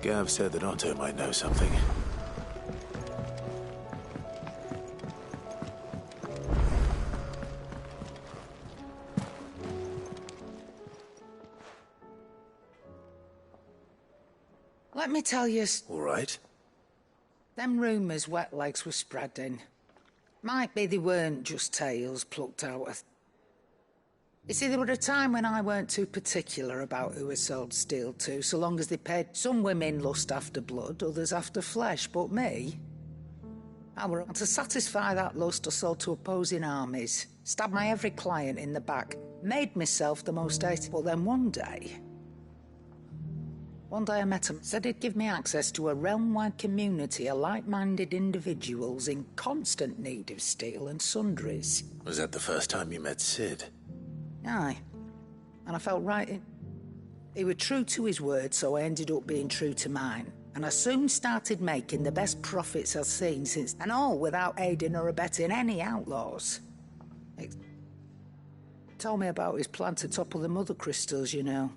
Gav said that Otto might know something. Let me tell you... All right. Them rumours wet legs were spreading. Might be they weren't just tales plucked out of... You see, there were a time when I weren't too particular about who I sold steel to, so long as they paid. Some women lust after blood, others after flesh, but me... to satisfy that lust, I sold to opposing armies, stabbed my every client in the back, made myself the most hated. But then one day I met him, said he'd give me access to a realm-wide community of like-minded individuals in constant need of steel and sundries. Was that the first time you met Sid? Aye. And I felt right. He was true to his word, so I ended up being true to mine. And I soon started making the best profits I've seen since, and all without aiding or abetting any outlaws. He told me about his plan to topple the mother crystals, you know.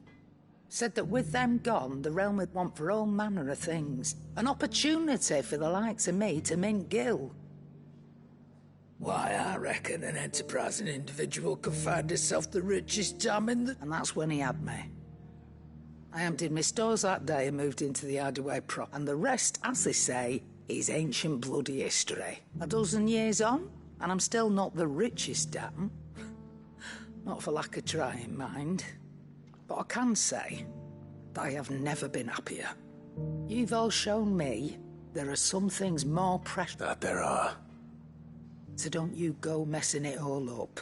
Said that with them gone, the realm would want for all manner of things. An opportunity for the likes of me to mint gil. Why, I reckon an enterprising individual could find himself the richest dam in the... And that's when he had me. I emptied my stores that day and moved into the Hideaway prop. And the rest, as they say, is ancient bloody history. A dozen years on, and I'm still not the richest dam. Not for lack of trying, mind. But I can say that I have never been happier. You've all shown me there are some things more precious... That there are. So don't you go messing it all up.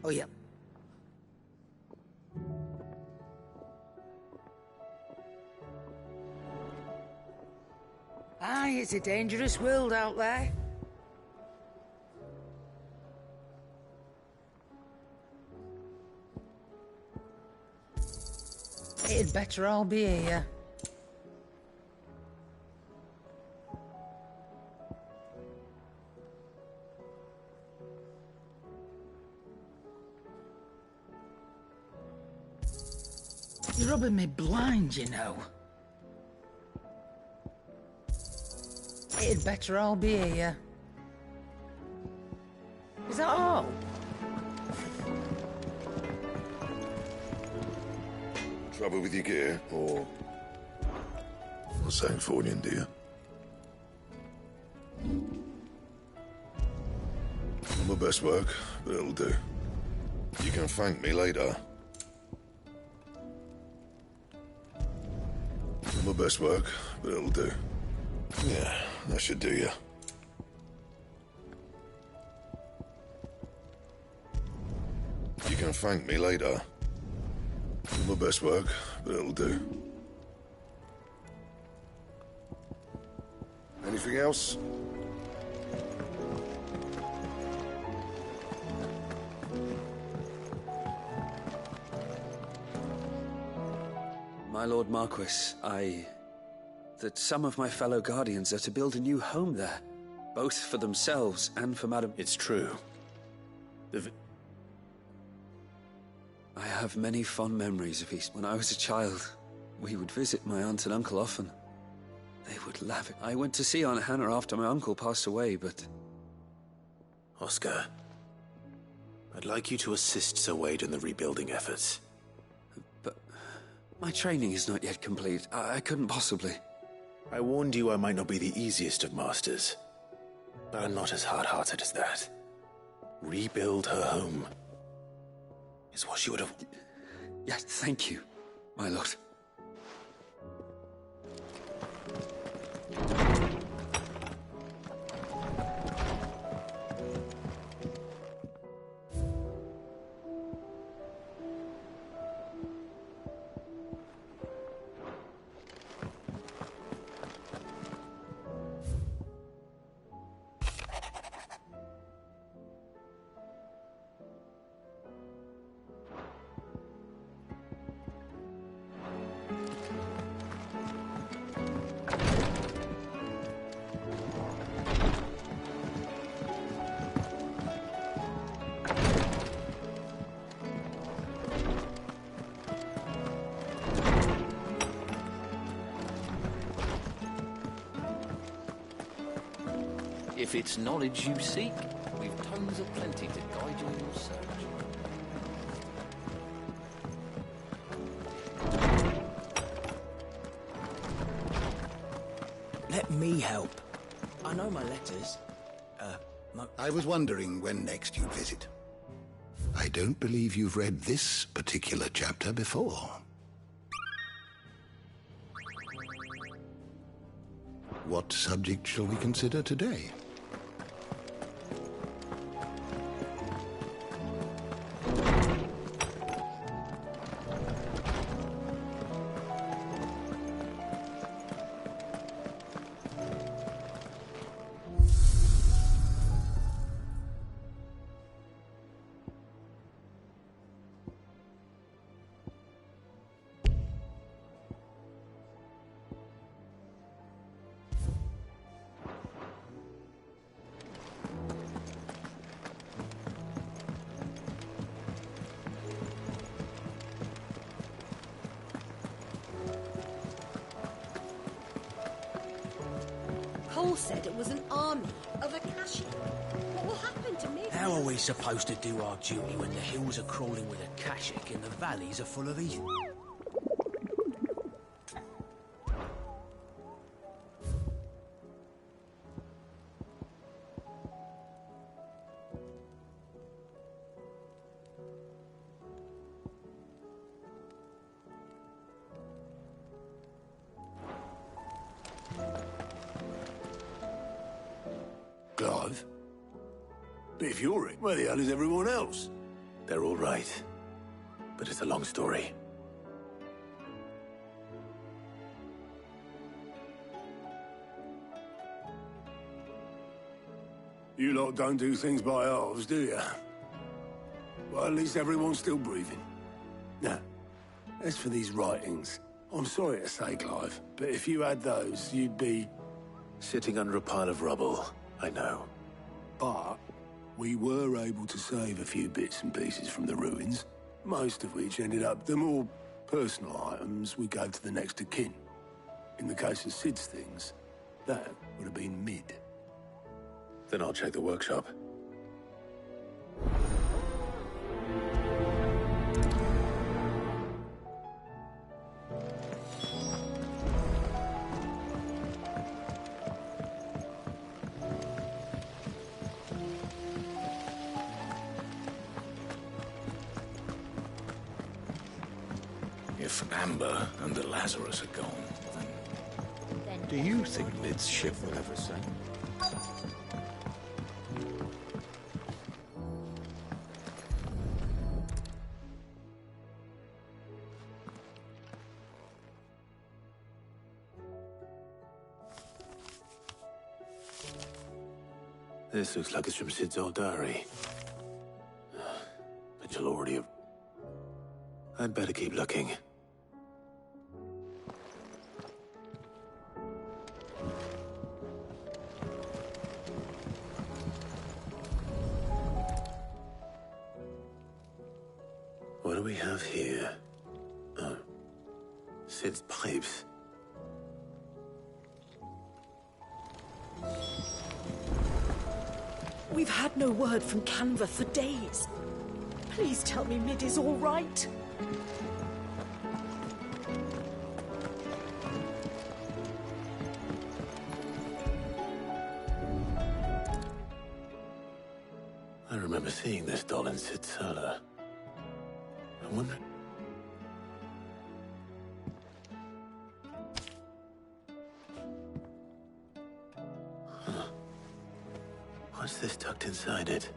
Oh, yeah. Aye, it's a dangerous world out there. It'd better all be here. You're rubbing me blind, you know. It'd better all be here. Is that all? Trouble with your gear, or something for you, dear? Not my best work, but it'll do. You can thank me later. Not my best work, but it'll do. Yeah, that should do you. You can thank me later. Not my best work, but it'll do. Anything else? My Lord Marquis, that some of my fellow Guardians are to build a new home there, both for themselves and for Madame... It's true. I have many fond memories of East. When I was a child, we would visit my aunt and uncle often. They would laugh. I went to see Aunt Hannah after my uncle passed away, but... Oscar, I'd like you to assist Sir Wade in the rebuilding efforts. But my training is not yet complete. I couldn't possibly. I warned you I might not be the easiest of masters, but I'm not as hard-hearted as that. Rebuild her home is what she would have... Yes, thank you, my lord. If it's knowledge you seek, we've tomes aplenty to guide you in your search. Let me help. I know my letters. I was wondering when next you'd visit. I don't believe you've read this particular chapter before. What subject shall we consider today? Paul said it was an army of Akashi. What will happen to me? How are we supposed to do our duty when the hills are crawling with Akashic and the valleys are full of heathen? Clive? But if you're it, where the hell is everyone else? They're all right. But it's a long story. You lot don't do things by halves, do you? Well, at least everyone's still breathing. Now, as for these writings, I'm sorry to say, Clive, but if you had those, you'd be... Sitting under a pile of rubble, I know. But we were able to save a few bits and pieces from the ruins, most of which ended up the more personal items we gave to the next of kin. In the case of Sid's things, that would have been mid. Then I'll check the workshop. If Amber and the Lazarus are gone, then do you think Lid's ship will ever sail? This looks like it's from Sid's old diary. But you'll already have... I'd better keep looking. What do we have here? Oh. Sid's pipes. We've had no word from Canva for days. Please tell me Mid is all right. I remember seeing this doll in Sid's cellar. I wonder... Huh. What's this tucked inside it?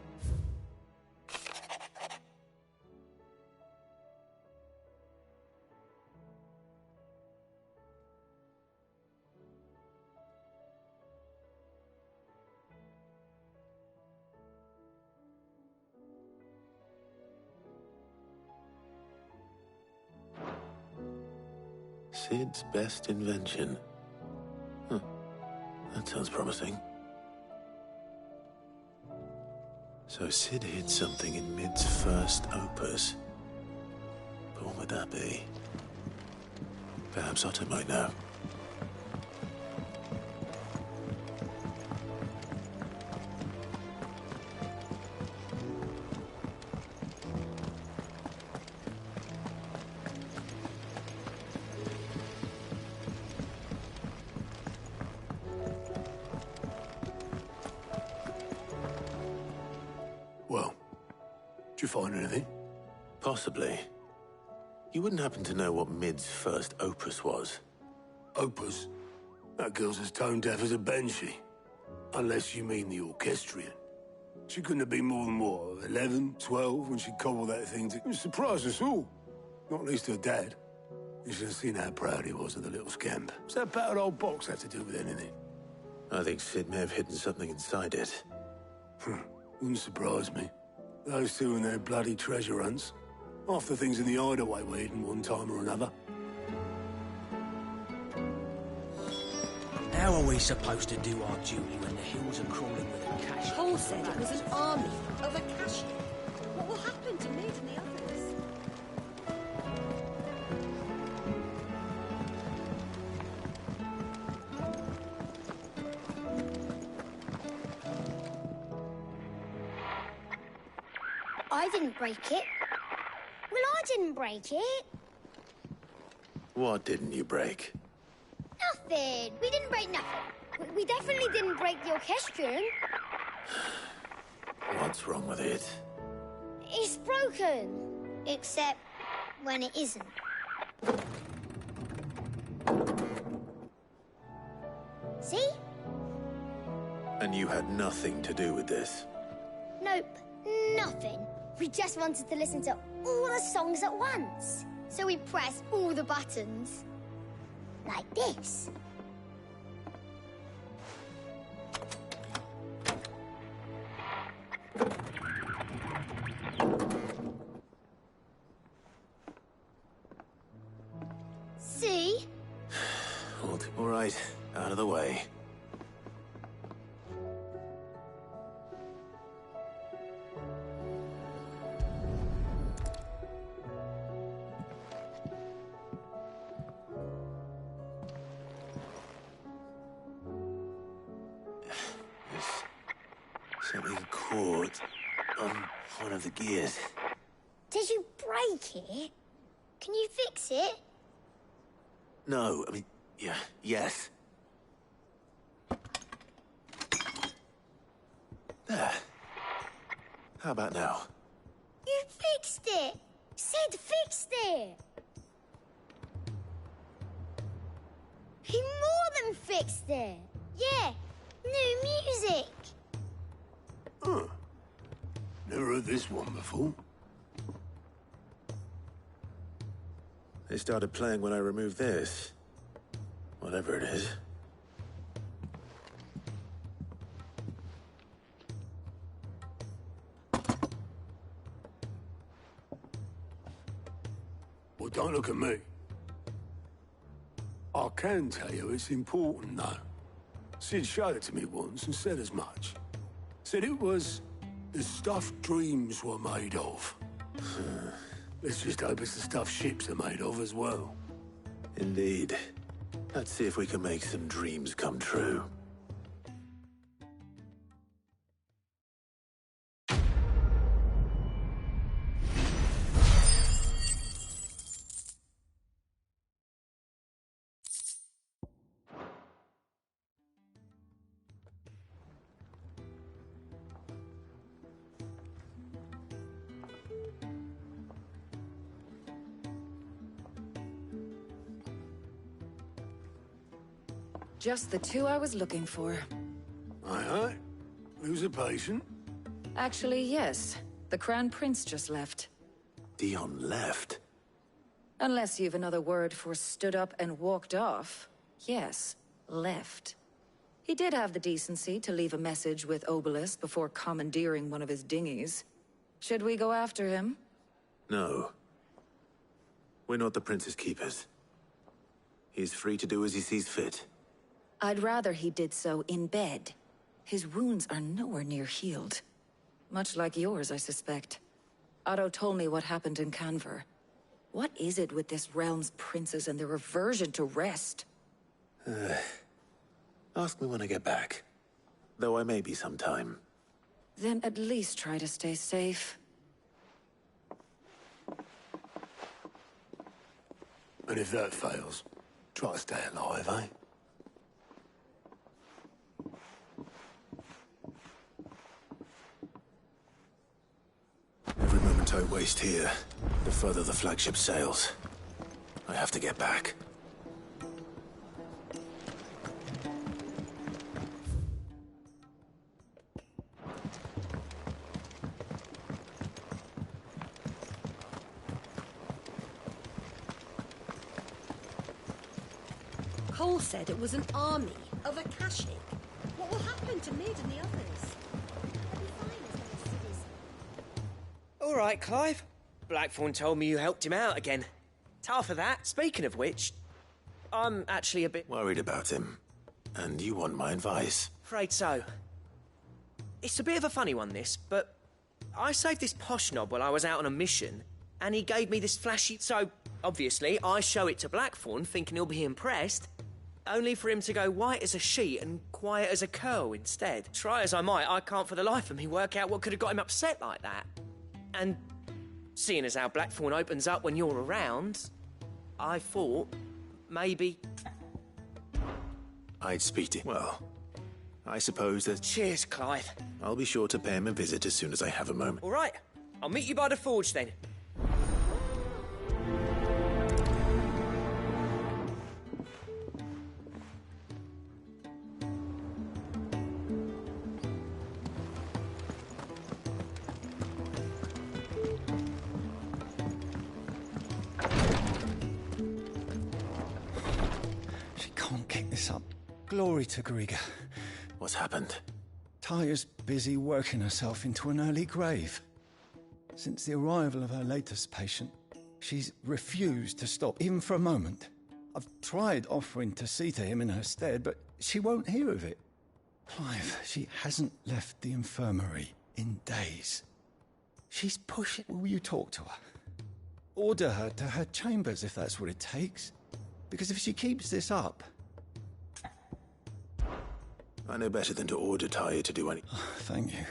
Sid's best invention. Huh. That sounds promising. So Sid hid something in Mid's first opus. But what would that be? Perhaps Otto might know. Did you find anything? Possibly. You wouldn't happen to know what Mid's first opus was? Opus? That girl's as tone deaf as a banshee. Unless you mean the orchestrion. She couldn't have been more than, what, 11, 12 when she cobbled that thing to... It surprised us all. Not least her dad. You should have seen how proud he was of the little scamp. What's that battered old box have to do with anything? I think Sid may have hidden something inside it. Wouldn't surprise me. Those two and their bloody treasure hunts. Half the things in the hideaway were hidden one time or another. How are we supposed to do our duty when the hills are crawling with a cache? Paul said it was an army of a cashier. What will happen to Mid and the others? I didn't break it. Well, I didn't break it. What didn't you break? Nothing. We didn't break nothing. We definitely didn't break the orchestrion. What's wrong with it? It's broken. Except when it isn't. See? And you had nothing to do with this? Nope. Nothing. We just wanted to listen to all the songs at once. So we pressed all the buttons. Like this. See? All right, out of the way. Something caught on one of the gears. Did you break it? Can you fix it? No, I mean, yeah, yes. There. How about now? You fixed it! Sid fixed it! He more than fixed it! Yeah, new music! Huh. Never heard this one before. They started playing when I removed this. Whatever it is. Well, don't look at me. I can tell you it's important, though. Sid showed it to me once and said as much. Said it was the stuff dreams were made of. Let's just hope it's the stuff ships are made of as well. Indeed. Let's see if we can make some dreams come true. Just the two I was looking for. Aye, aye. Who's a patient? Actually, yes. The Crown Prince just left. Dion left? Unless you've another word for stood up and walked off. Yes, left. He did have the decency to leave a message with Obelisk before commandeering one of his dinghies. Should we go after him? No. We're not the Prince's keepers. He's free to do as he sees fit. I'd rather he did so in bed. His wounds are nowhere near healed. Much like yours, I suspect. Otto told me what happened in Canver. What is it with this realm's princes and their aversion to rest? Ask me when I get back. Though I may be sometime. Then at least try to stay safe. And if that fails, try to stay alive, eh? Every moment what I waste here, the further the flagship sails. I have to get back. Cole said it was an army of Akashic. What will happen to Mid and the others? They'll be fine as long as Sid is... All right, Clive. Blackthorn told me you helped him out again. Tough for that. Speaking of which, I'm actually a bit... Worried about him. And you want my advice? Afraid so. It's a bit of a funny one, this, but I saved this posh knob while I was out on a mission, and he gave me this flashy... So, obviously, I show it to Blackthorn, thinking he'll be impressed, only for him to go white as a sheet and quiet as a curl instead. Try as I might, I can't for the life of me work out what could have got him upset like that. And seeing as how Blackthorn opens up when you're around, I thought maybe... I'd speak to him. Well, I suppose that... Cheers, Clive. I'll be sure to pay him a visit as soon as I have a moment. All right, I'll meet you by the forge then. Glory to Griga. What's happened? Taya's busy working herself into an early grave. Since the arrival of her latest patient, she's refused to stop, even for a moment. I've tried offering to see to him in her stead, but she won't hear of it. Clive, she hasn't left the infirmary in days. She's pushing... Will you talk to her? Order her to her chambers if that's what it takes. Because if she keeps this up... I know better than to order Taya to do anything. Oh, thank you.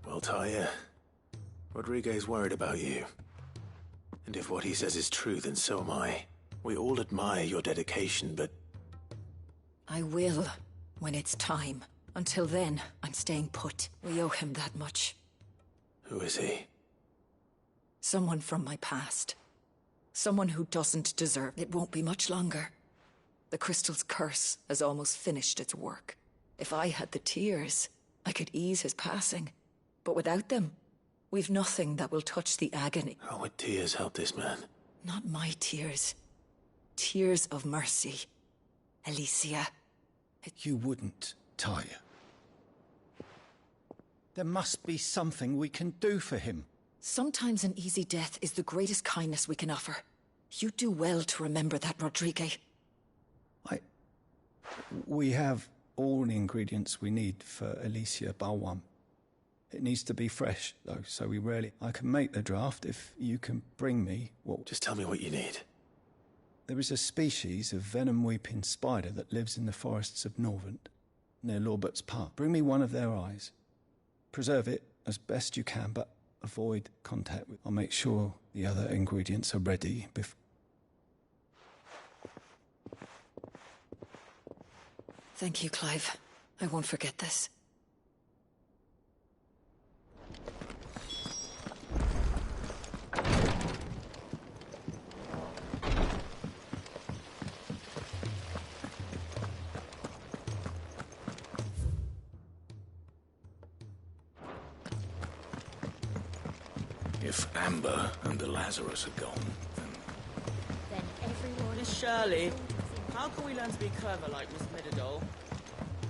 Well, Taya, Rodriguez worried about you. And if what he says is true, then so am I. We all admire your dedication, but... I will, when it's time. Until then, I'm staying put. We owe him that much. Who is he? Someone from my past. Someone who doesn't deserve it. Won't be much longer. The crystal's curse has almost finished its work. If I had the tears, I could ease his passing. But without them, we've nothing that will touch the agony. How would tears help this man? Not my tears. Tears of mercy. Alicia. You wouldn't, Taya. There must be something we can do for him. Sometimes an easy death is the greatest kindness we can offer. You do well to remember that, Rodriguez. We have all the ingredients we need for Alicia Balwam. It needs to be fresh, though, so we rarely... I can make the draft if you can bring me what... Just tell me what you need. There is a species of venom-weeping spider that lives in the forests of Norvent, near Lorbert's Park. Bring me one of their eyes. Preserve it as best you can, but avoid contact with... I'll make sure the other ingredients are ready before... Thank you, Clive. I won't forget this. If Amber and the Lazarus are gone, then everyone is... Shirley, how can we learn to be clever like Miss Midadol?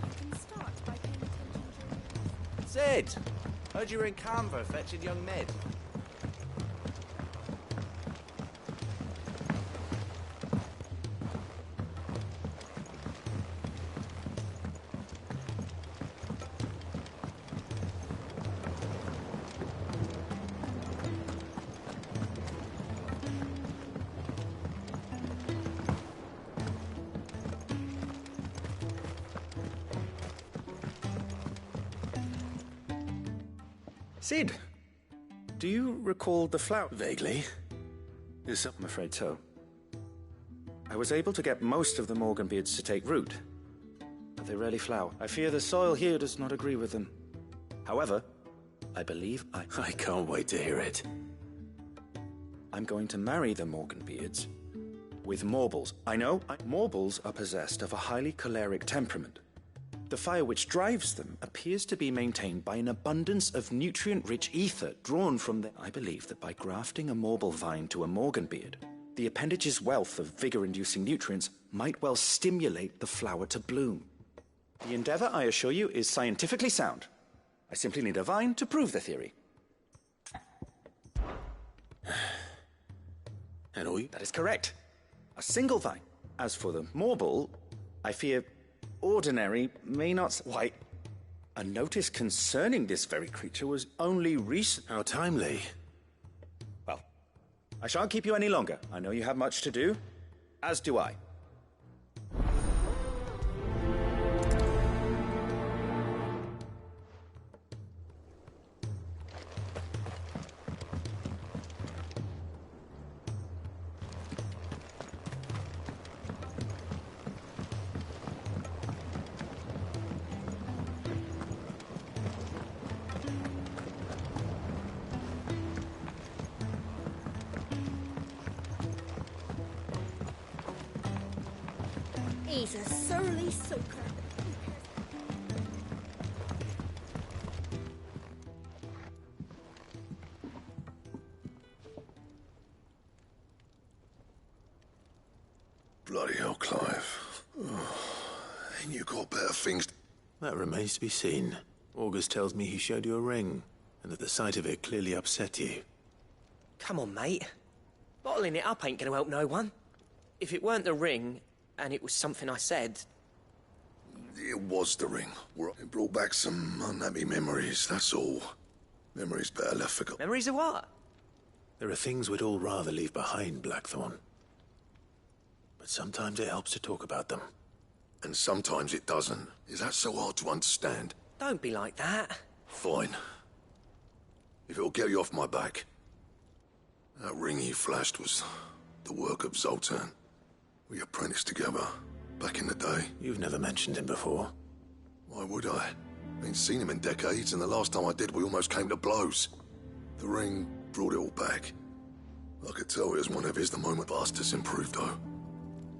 I can start by paying attention to... Sid! Heard you were in Canva fetching young Mid. Sid, do you recall the flower? Vaguely. I'm afraid so. I was able to get most of the Morganbeards to take root, but they rarely flower. I fear the soil here does not agree with them. However, I believe I can't wait to hear it. I'm going to marry the Morganbeards with Morbles. I know Morbles are possessed of a highly choleric temperament. The fire which drives them appears to be maintained by an abundance of nutrient-rich ether drawn from the... I believe that by grafting a Morble vine to a Morganbeard, the appendage's wealth of vigor-inducing nutrients might well stimulate the flower to bloom. The endeavor, I assure you, is scientifically sound. I simply need a vine to prove the theory. And all you? That is correct. A single vine. As for the Morble, I fear ordinary may not... Why, a notice concerning this very creature was only recent. How timely. Well, I shan't keep you any longer. I know you have much to do, as do I. He's a surly soaker. Bloody hell, Clive. Ain't you got better things? That remains to be seen. August tells me he showed you a ring, and that the sight of it clearly upset you. Come on, mate. Bottling it up ain't gonna help no one. If it weren't the ring, and it was something I said... It was the ring. It brought back some unhappy memories, that's all. Memories better left forgotten. Memories of what? There are things we'd all rather leave behind, Blackthorn. But sometimes it helps to talk about them. And sometimes it doesn't. Is that so hard to understand? Don't be like that. Fine. If it'll get you off my back. That ring you flashed was the work of Zoltan. We apprenticed together, back in the day. You've never mentioned him before. Why would I? Ain't seen him in decades, and the last time I did, we almost came to blows. The ring brought it all back. I could tell it was one of his the moment Bastards improved, though.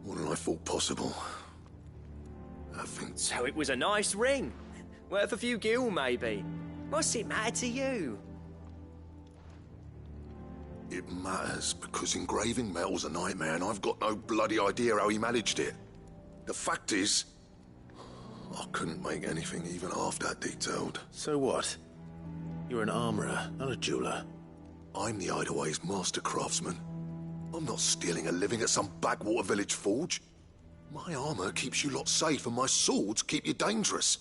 More than I thought possible. I think... So it was a nice ring. Worth a few gil, maybe. What's it matter to you? It matters because engraving metal's a nightmare and I've got no bloody idea how he managed it. The fact is, I couldn't make anything even half that detailed. So what? You're an armourer, not a jeweler. I'm the Idaway's master craftsman. I'm not stealing a living at some backwater village forge. My armour keeps you lot safe and my swords keep you dangerous.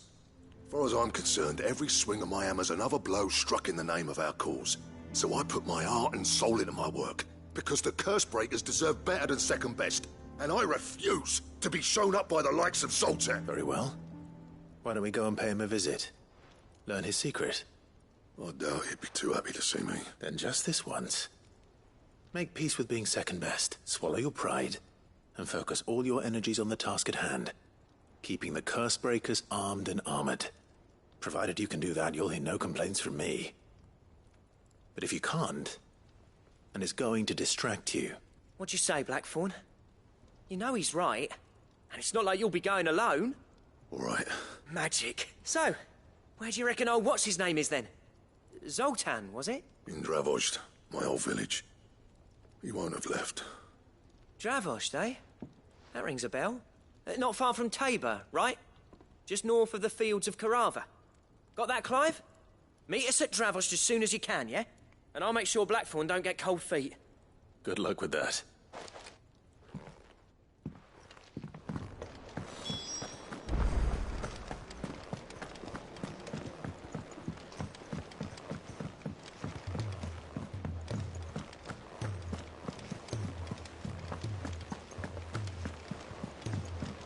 As far as I'm concerned, every swing of my hammer's another blow struck in the name of our cause. So I put my heart and soul into my work, because the curse breakers deserve better than second best, and I refuse to be shown up by the likes of Zoltan. Very well. Why don't we go and pay him a visit? Learn his secret. I doubt he'd be too happy to see me. Then just this once. Make peace with being second best, swallow your pride, and focus all your energies on the task at hand, keeping the curse breakers armed and armoured. Provided you can do that, you'll hear no complaints from me. But if you can't, and it's going to distract you... What'd you say, Blackthorn? You know he's right, and it's not like you'll be going alone. All right. Magic. So, where do you reckon old what's-his-name is then? Zoltan, was it? In Dravozd, my old village. He won't have left. Dravozd, eh? That rings a bell. Not far from Tabor, right? Just north of the fields of Carava. Got that, Clive? Meet us at Dravozd as soon as you can, yeah? And I'll make sure Blackthorn don't get cold feet. Good luck with that.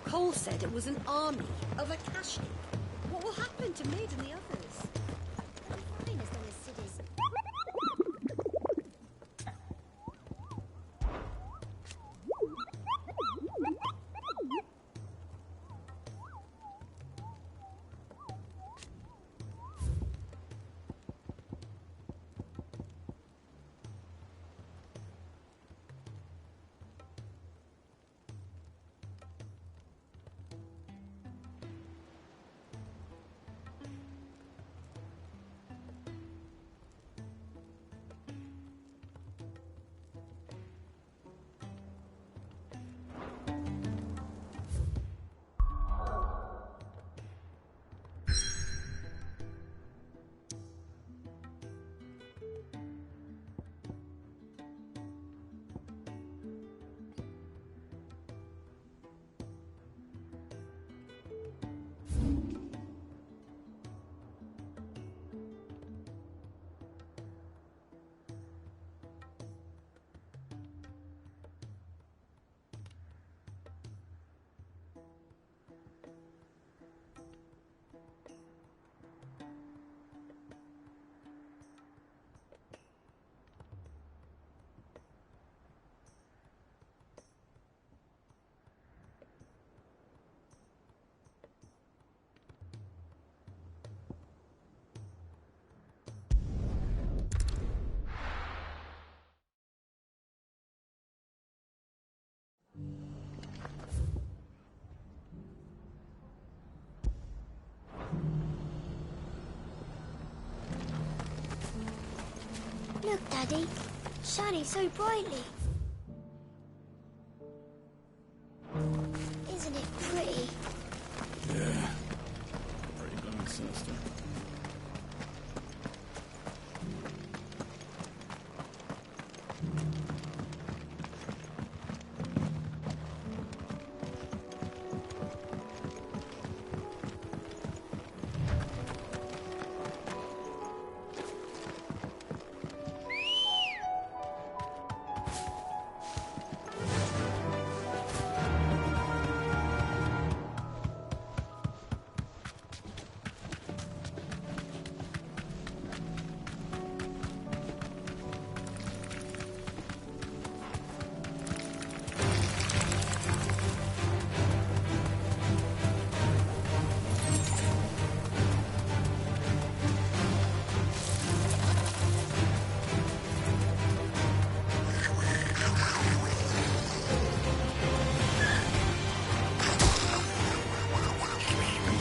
Cole said it was an army of Akashic. What will happen to Mid and the others? Fine as long as Sid is... Daddy. Shining so brightly. Isn't it pretty? Yeah. Pretty darn sinister.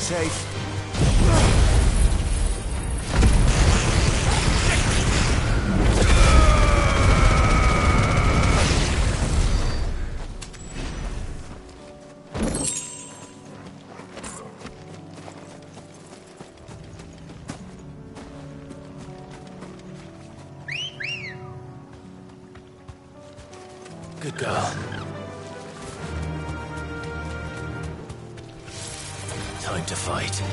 Safe. Good girl. Time to fight.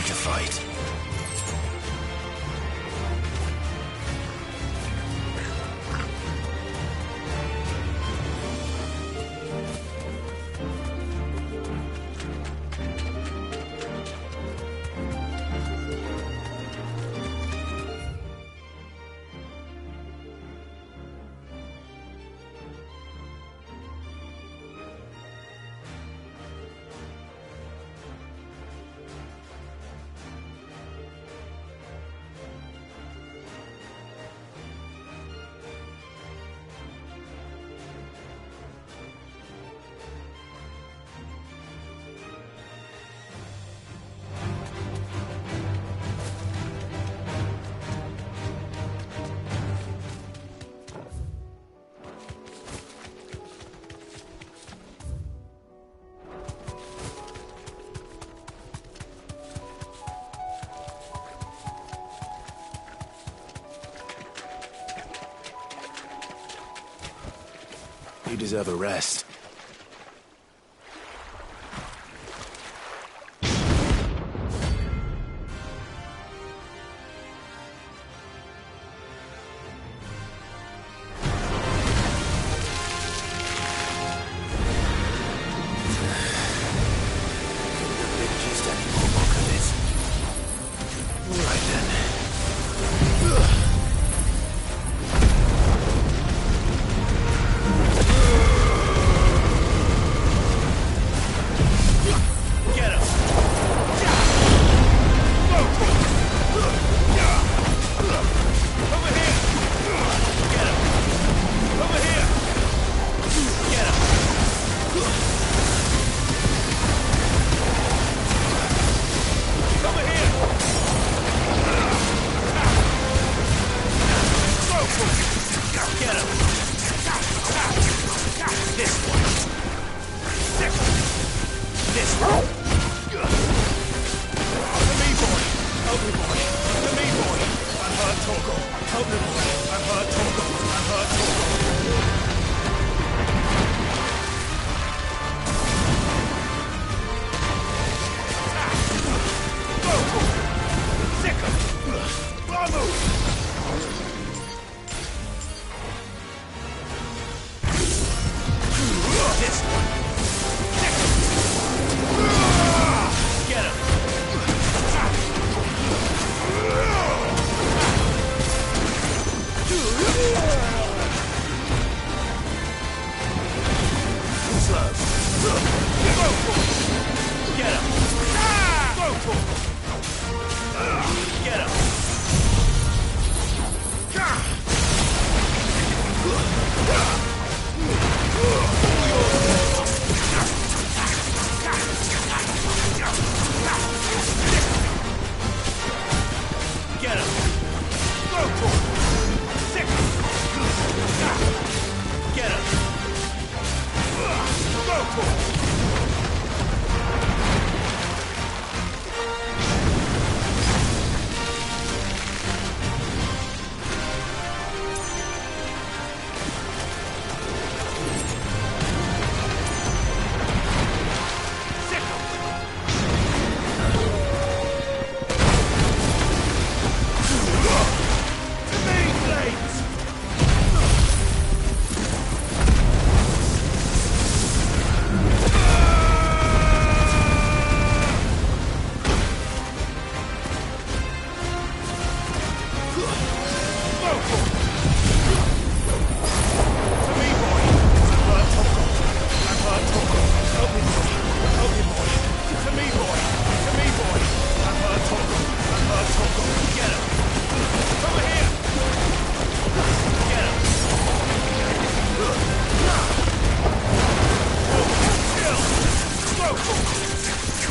To fight. You deserve a rest.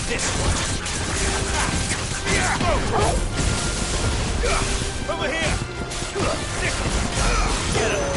This one. Over here. Get him.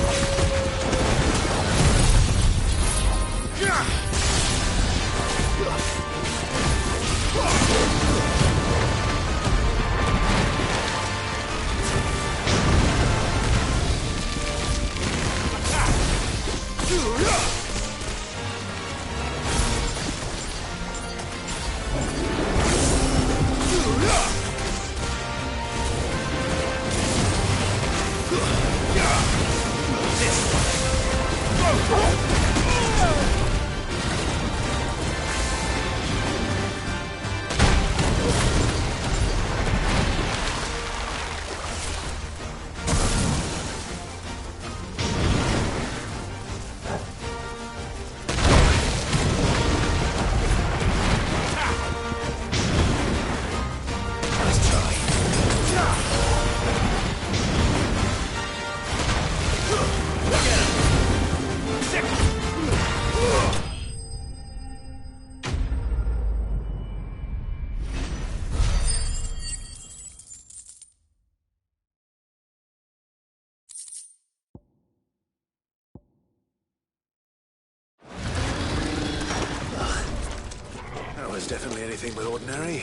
Definitely anything but ordinary.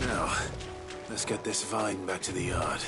Now, let's get this vine back to the yard.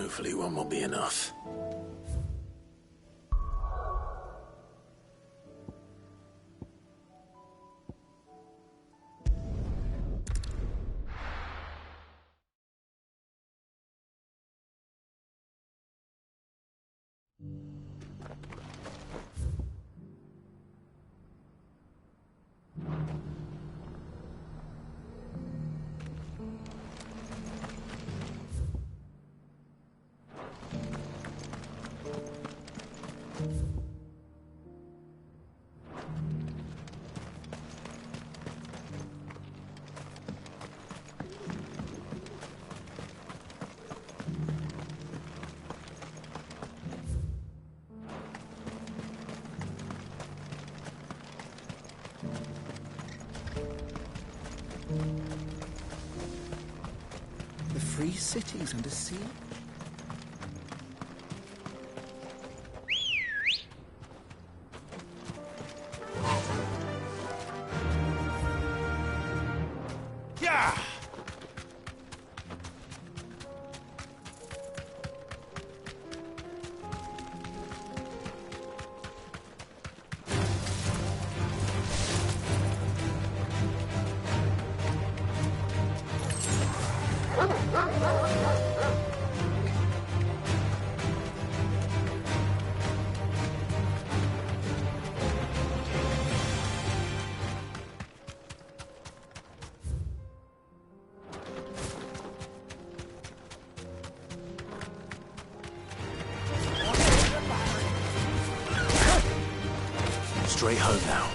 Hopefully one will be enough. The free cities under siege? Yeah! Straight home now.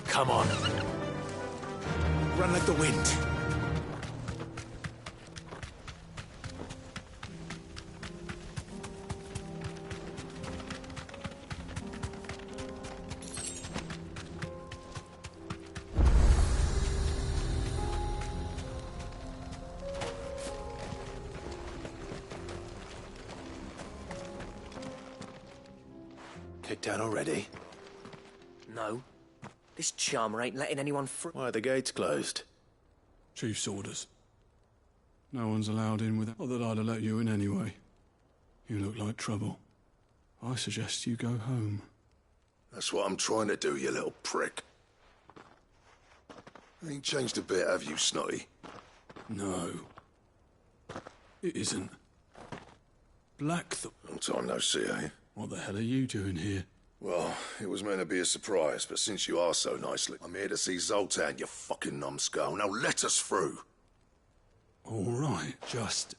Come on. Run like the wind. Kicked out already? No. This charmer ain't letting anyone through. Why are the gates closed? Chief's orders. No one's allowed in without... Not that I'd have let you in anyway. You look like trouble. I suggest you go home. That's what I'm trying to do, you little prick. Ain't changed a bit, have you, Snotty? No. It isn't. Blackthorn. Long time no see, eh? What the hell are you doing here? Well, it was meant to be a surprise, but since you are so nicely, I'm here to see Zoltan, you fucking numbskull. Now let us through. All right, just...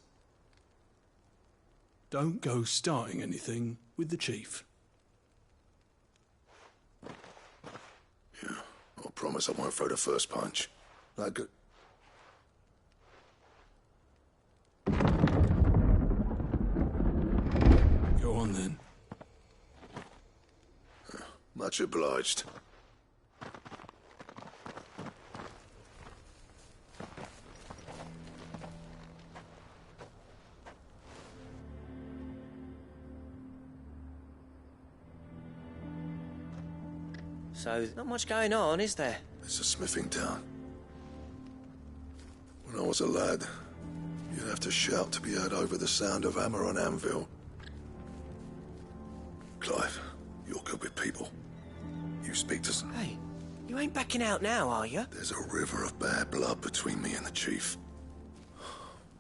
don't go starting anything with the chief. Yeah, I promise I won't throw the first punch. That good. Go on then. Much obliged. So, not much going on, is there? It's a smithing town. When I was a lad, you'd have to shout to be heard over the sound of hammer on anvil. Clive, you're good with people. You speak to some... Hey, you ain't backing out now, are you? There's a river of bad blood between me and the chief.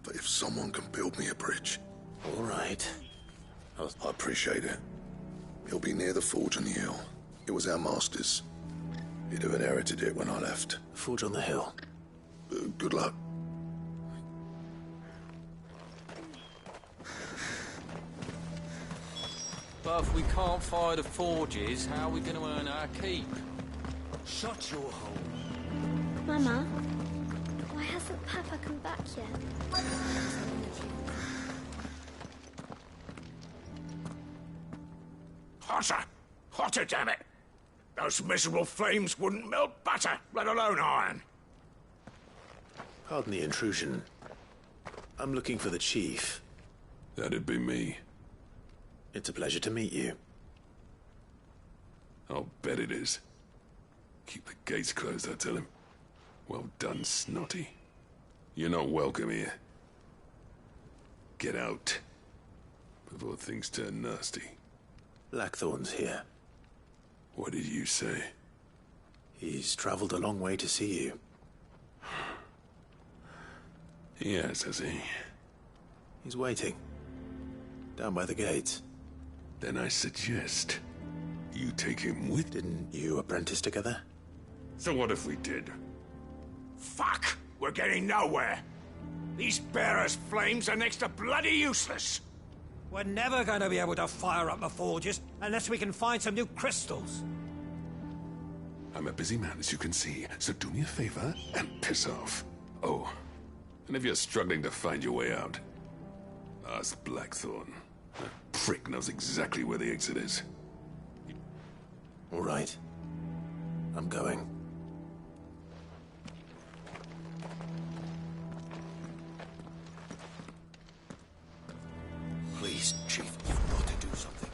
But if someone can build me a bridge... All right. I appreciate it. It'll be near the forge on the hill. It was our master's. He'd have inherited it when I left. Forge on the hill. Good luck. But if we can't fire the forges, how are we going to earn our keep? Shut your hole. Mama, why hasn't Papa come back yet? Hotter! Hotter, damn it! Those miserable flames wouldn't melt butter, let alone iron. Pardon the intrusion. I'm looking for the chief. That'd be me. It's a pleasure to meet you. I'll bet it is. Keep the gates closed, I tell him. Well done, Snotty. You're not welcome here. Get out. Before things turn nasty. Blackthorn's here. What did you say? He's traveled a long way to see you. Yes, has he? He's waiting. Down by the gates. Then I suggest you take him with... Didn't you apprentice together? So what if we did? Fuck! We're getting nowhere! These bearers' flames are next to bloody useless! We're never going to be able to fire up the forges unless we can find some new crystals. I'm a busy man, as you can see, so do me a favor and piss off. Oh, and if you're struggling to find your way out, ask Blackthorn. That prick knows exactly where the exit is. All right. I'm going. Please, Chief, you've got to do something.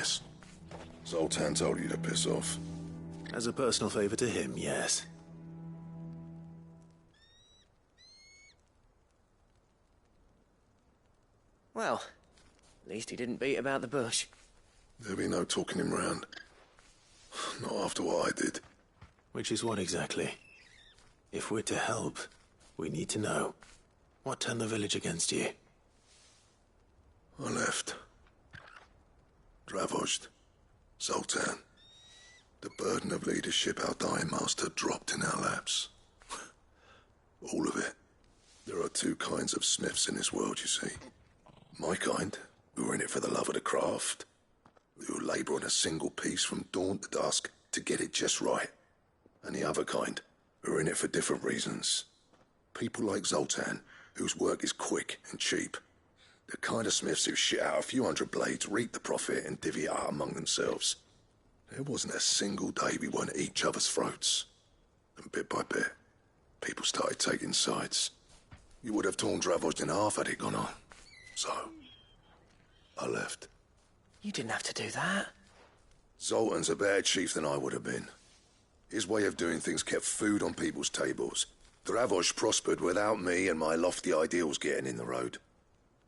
guess. Zoltan told you to piss off. As a personal favor to him, yes. Well, at least he didn't beat about the bush. There'll be no talking him round. Not after what I did. Which is what exactly? If we're to help, we need to know. What turned the village against you? I left. Dravost. Zoltan. The burden of leadership our dying master dropped in our laps. All of it. There are two kinds of smiths in this world, you see. My kind, who are in it for the love of the craft, who labour on a single piece from dawn to dusk to get it just right. And the other kind, who are in it for different reasons. People like Zoltan, whose work is quick and cheap. The kind of smiths who shit out a few hundred blades, reap the profit, and divvy it out among themselves. There wasn't a single day we weren't at each other's throats. And bit by bit, people started taking sides. You would have torn Dravost in half had it gone on. So, I left. You didn't have to do that. Zoltan's a better chief than I would have been. His way of doing things kept food on people's tables. Dravost prospered without me and my lofty ideals getting in the road.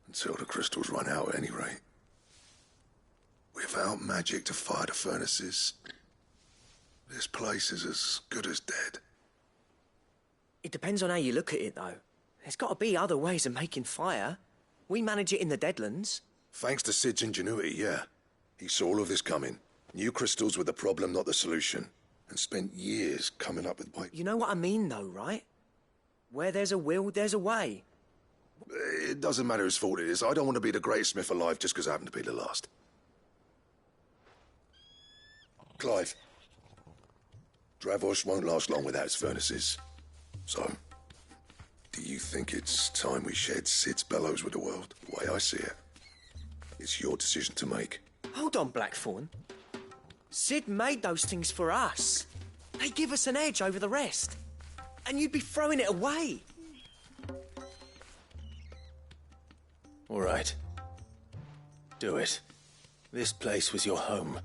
Until the crystals run out at any rate. Without magic to fire the furnaces, this place is as good as dead. It depends on how you look at it, though. There's got to be other ways of making fire. We manage it in the Deadlands. Thanks to Sid's ingenuity, yeah. He saw all of this coming. Knew crystals were the problem, not the solution. And spent years coming up with... You know what I mean, though, right? Where there's a will, there's a way. It doesn't matter whose fault it is. I don't want to be the greatest smith alive just because I happen to be the last. Clive. Dravost won't last long without its furnaces. So, do you think it's time we shared Sid's bellows with the world? The way I see it. It's your decision to make. Hold on, Blackthorn. Sid made those things for us. They give us an edge over the rest. And you'd be throwing it away. All right. Do it. This place was your home.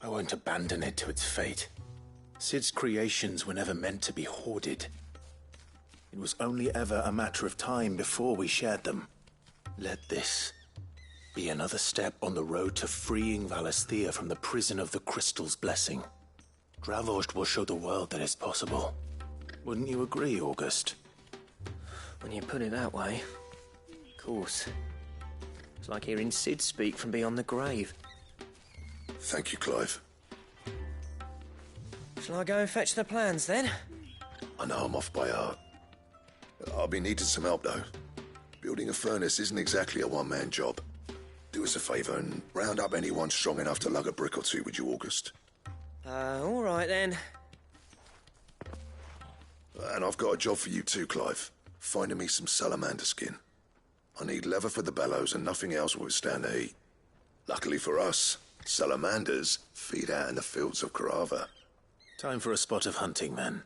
I won't abandon it to its fate. Sid's creations were never meant to be hoarded. It was only ever a matter of time before we shared them. Let this be another step on the road to freeing Valisthea from the prison of the Crystal's blessing. Dravost will show the world that it's possible. Wouldn't you agree, August? When you put it that way, of course. It's like hearing Sid speak from beyond the grave. Thank you, Clive. Shall I go and fetch the plans, then? I know I'm off by heart. I'll be needing some help, though. Building a furnace isn't exactly a one-man job. Do us a favour and round up anyone strong enough to lug a brick or two, would you, August? All right, then. And I've got a job for you too, Clive. Finding me some salamander skin. I need leather for the bellows and nothing else will withstand the heat. Luckily for us, salamanders feed out in the fields of Carava. Time for a spot of hunting, then.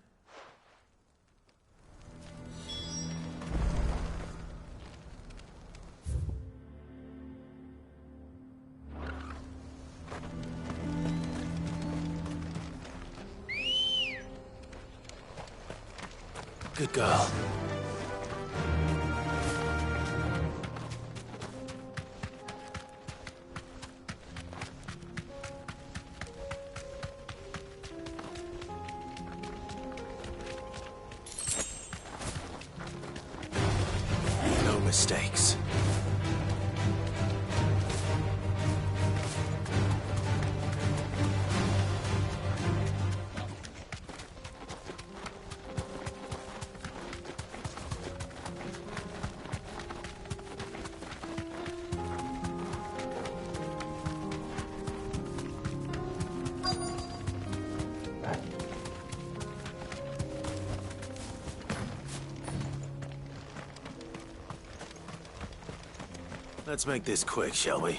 Good girl. No mistakes. Let's make this quick, shall we?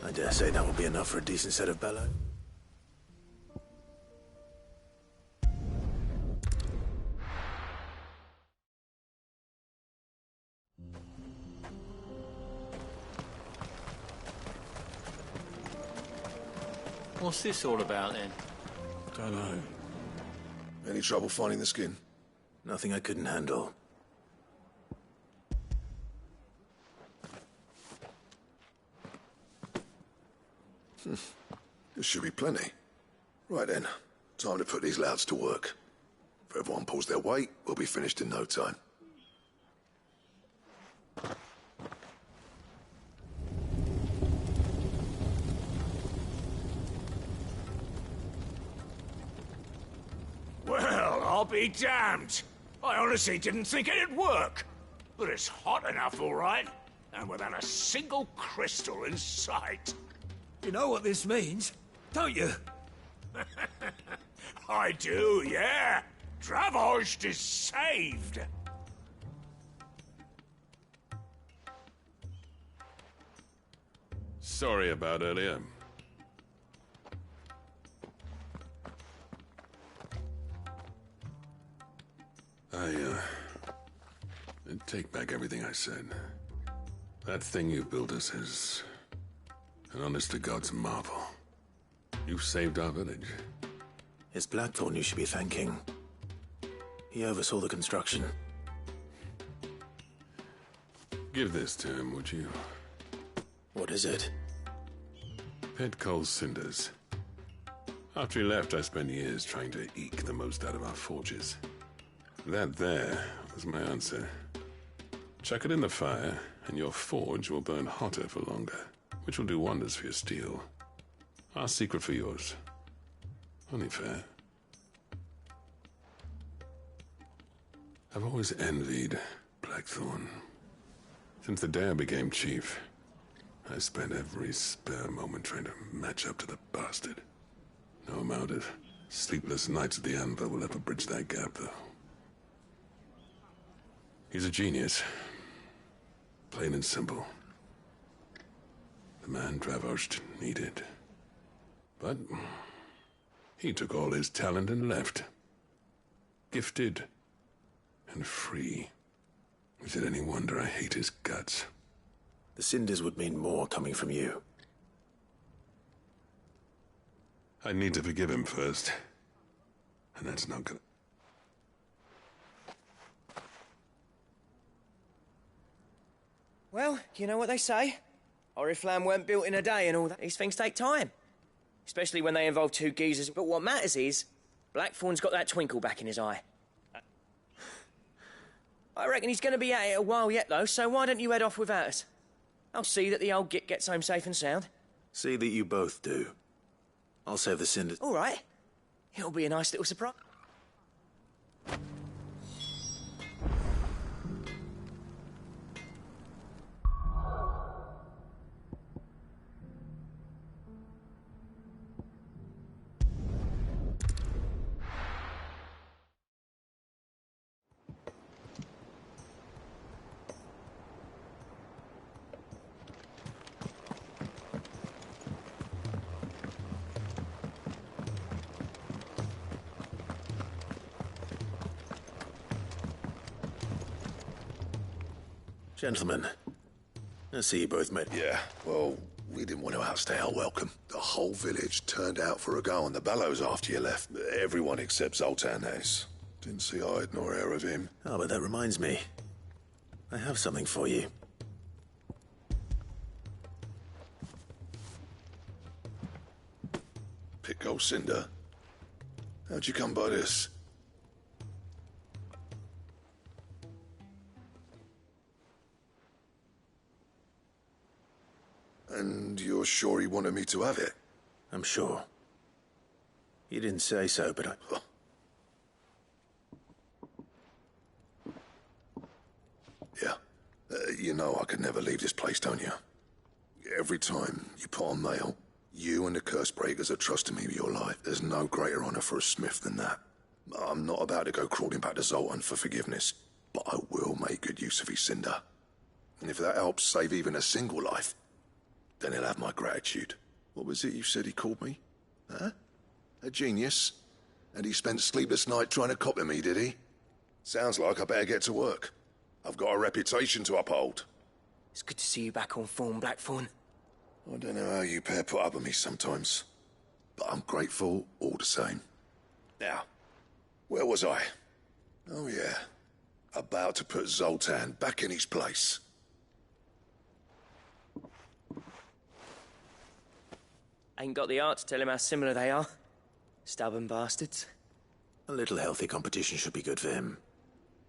I dare say that will be enough for a decent set of bellows. What's this all about, then? Don't know. Any trouble finding the skin? Nothing I couldn't handle. There should be plenty. Right then, time to put these louds to work. If everyone pulls their weight, we'll be finished in no time. Well, I'll be damned. I honestly didn't think it'd work. But it's hot enough, all right. And without a single crystal in sight. You know what this means, don't you? I do, yeah. Dravost is saved. Sorry about earlier. I take back everything I said. That thing you built us is an honest-to-God's marvel. You saved our village. It's Blackthorn you should be thanking. He oversaw the construction. Give this to him, would you? What is it? Pet Cole's cinders. After he left, I spent years trying to eke the most out of our forges. That there was my answer. Chuck it in the fire, and your forge will burn hotter for longer, which will do wonders for your steel. Our secret for yours. Only fair. I've always envied Blackthorn. Since the day I became chief, I spent every spare moment trying to match up to the bastard. No amount of sleepless nights at the anvil will ever bridge that gap, though. He's a genius. Plain and simple. The man Dravost needed. But he took all his talent and left. Gifted and free. Is it any wonder I hate his guts? The cinders would mean more coming from you. I need to forgive him first. And that's not gonna... Well, you know what they say. Oriflamme weren't built in a day and all that. These things take time. Especially when they involve two geezers. But what matters is, Blackthorn's got that twinkle back in his eye. I reckon he's going to be at it a while yet, though, so why don't you head off without us? I'll see that the old git gets home safe and sound. See that you both do. I'll save the cinders. All right. It'll be a nice little surprise. Gentlemen, I see you both made... Yeah, well, we didn't want to outstay our welcome. The whole village turned out for a go on the bellows after you left. Everyone except Zoltan has. Didn't see hide nor hair of him. Oh, but that reminds me. I have something for you. Pit Gold Cinder? How'd you come by this? And you're sure he wanted me to have it? I'm sure. You didn't say so, but I... Huh. Yeah. You know I could never leave this place, don't you? Every time you put on mail, you and the curse breakers are trusting me with your life. There's no greater honor for a smith than that. I'm not about to go crawling back to Zoltan for forgiveness, but I will make good use of his cinder. And if that helps save even a single life, then he'll have my gratitude. What was it you said he called me? Huh? A genius? And he spent sleepless night trying to copy me, did he? Sounds like I better get to work. I've got a reputation to uphold. It's good to see you back on form, Blackthorn. I don't know how you pair put up with me sometimes, but I'm grateful all the same. Now, where was I? Oh yeah, about to put Zoltan back in his place. Ain't got the art to tell him how similar they are. Stubborn bastards. A little healthy competition should be good for him.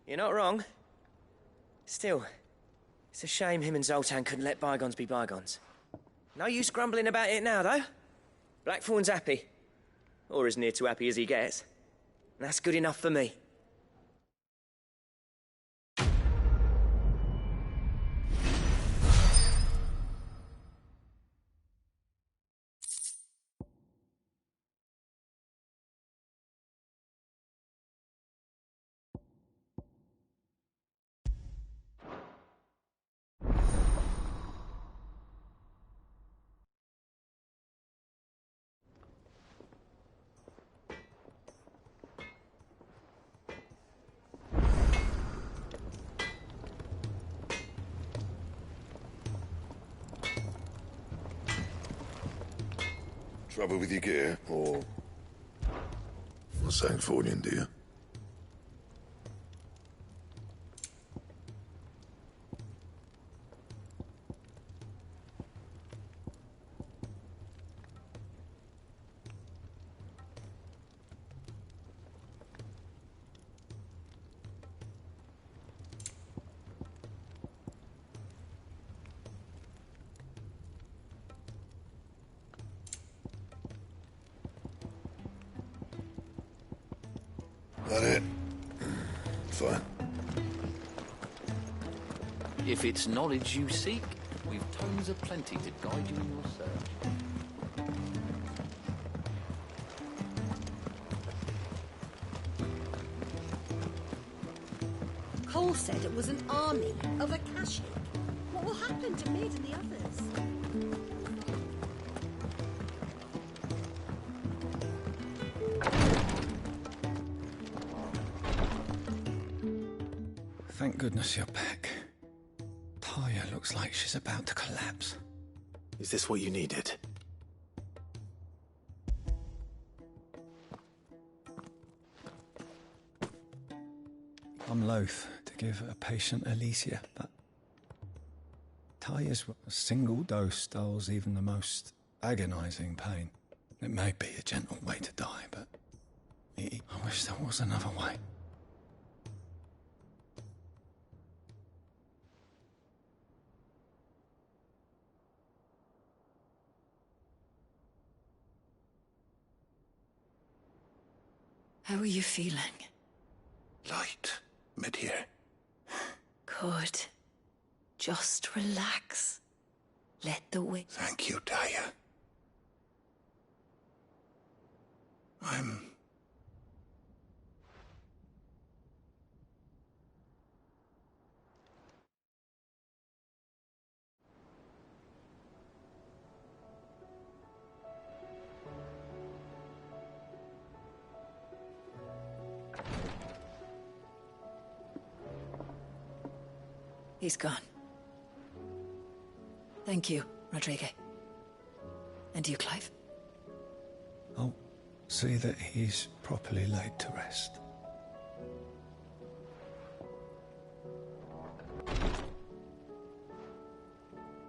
You're not wrong. Still, it's a shame him and Zoltan couldn't let bygones be bygones. No use grumbling about it now, though. Blackthorn's happy. Or as near to happy as he gets. And that's good enough for me. Trouble with your gear, or... What's that for you, dear? That it? Fine. If it's knowledge you seek, we've tomes aplenty to guide you in your search. Cole said it was an army of Akashic. What will happen to Mid and the others? Thank goodness you're back. Taya looks like she's about to collapse. Is this what you needed? I'm loath to give a patient Alicia, but Taya's a single dose dulls even the most agonizing pain. It may be a gentle way to die, but I wish there was another way. How are you feeling? Light. Mid here. Good. Just relax. Let the wind... Thank you, Taya. I'm... He's gone. Thank you, Rodrigue. And you, Clive? I'll see that he's properly laid to rest.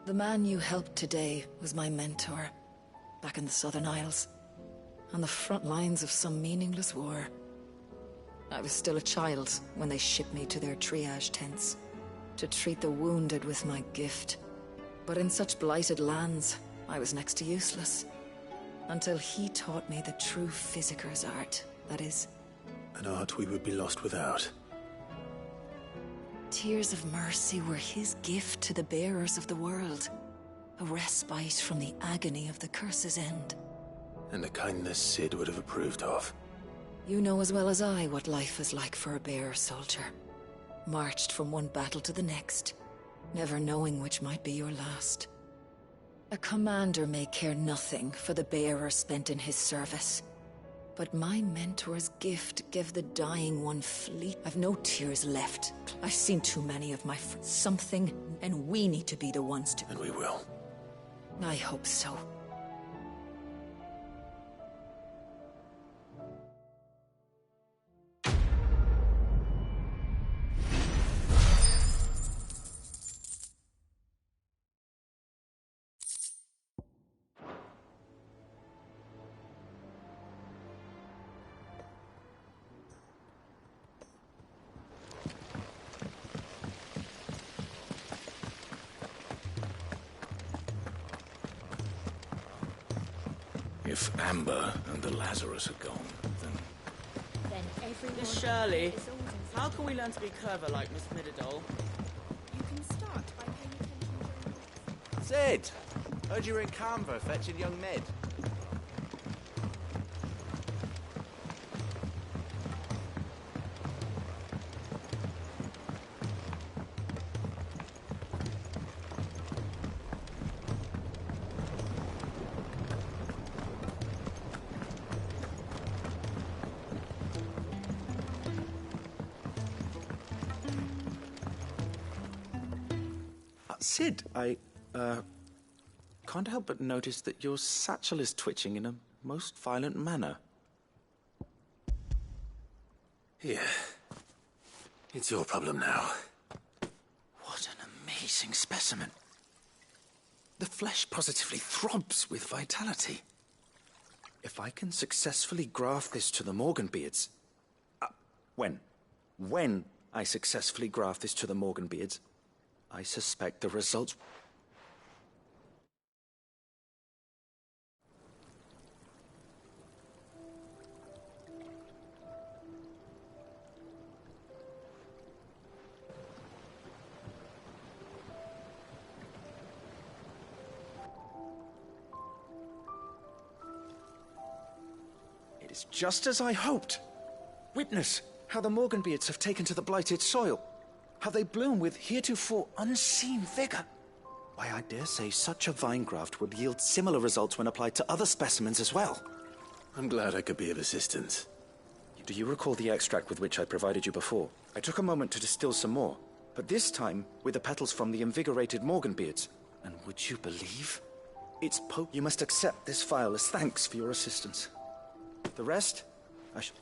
The man you helped today was my mentor, back in the Southern Isles, on the front lines of some meaningless war. I was still a child when they shipped me to their triage tents, to treat the wounded with my gift. But in such blighted lands, I was next to useless. Until he taught me the true physicker's art, that is. An art we would be lost without. Tears of mercy were his gift to the bearers of the world. A respite from the agony of the curse's end. And a kindness Sid would have approved of. You know as well as I what life is like for a bearer soldier. Marched from one battle to the next, never knowing which might be your last. A commander may care nothing for the bearer spent in his service. But my mentor's gift gave the dying one fleet. I've no tears left. I've seen too many of my friends. Something, and we need to be the ones to... And we will. I hope so. If Amber and the Lazarus are gone, then everyone... Miss Shirley, how can we learn to be clever like Miss Middledole? You can start by paying attention to... Sid! Heard you were in Canva fetching young Med. Sid, I can't help but notice that your satchel is twitching in a most violent manner. Here. It's your problem now. What an amazing specimen. The flesh positively throbs with vitality. If I can successfully graft this to the Morganbeards... When I successfully graft this to the Morganbeards, I suspect the results... It is just as I hoped. Witness how the Morganbeards have taken to the blighted soil. How they bloom with heretofore unseen vigor. Why, I dare say such a vine graft would yield similar results when applied to other specimens as well. I'm glad I could be of assistance. Do you recall the extract with which I provided you before? I took a moment to distill some more, but this time with the petals from the invigorated Morganbeards. And would you believe? It's You must accept this file as thanks for your assistance. The rest, I shall...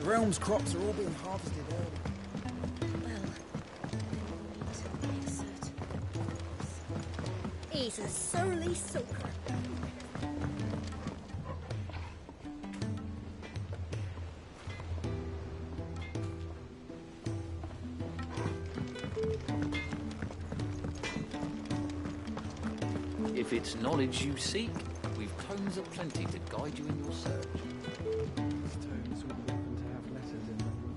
The realm's crops are all being harvested early. Well, then we'll need to exert. He's a surly soaker. If it's knowledge you seek, we've tomes aplenty to guide you in your search. Tomes would happen to have letters in them, would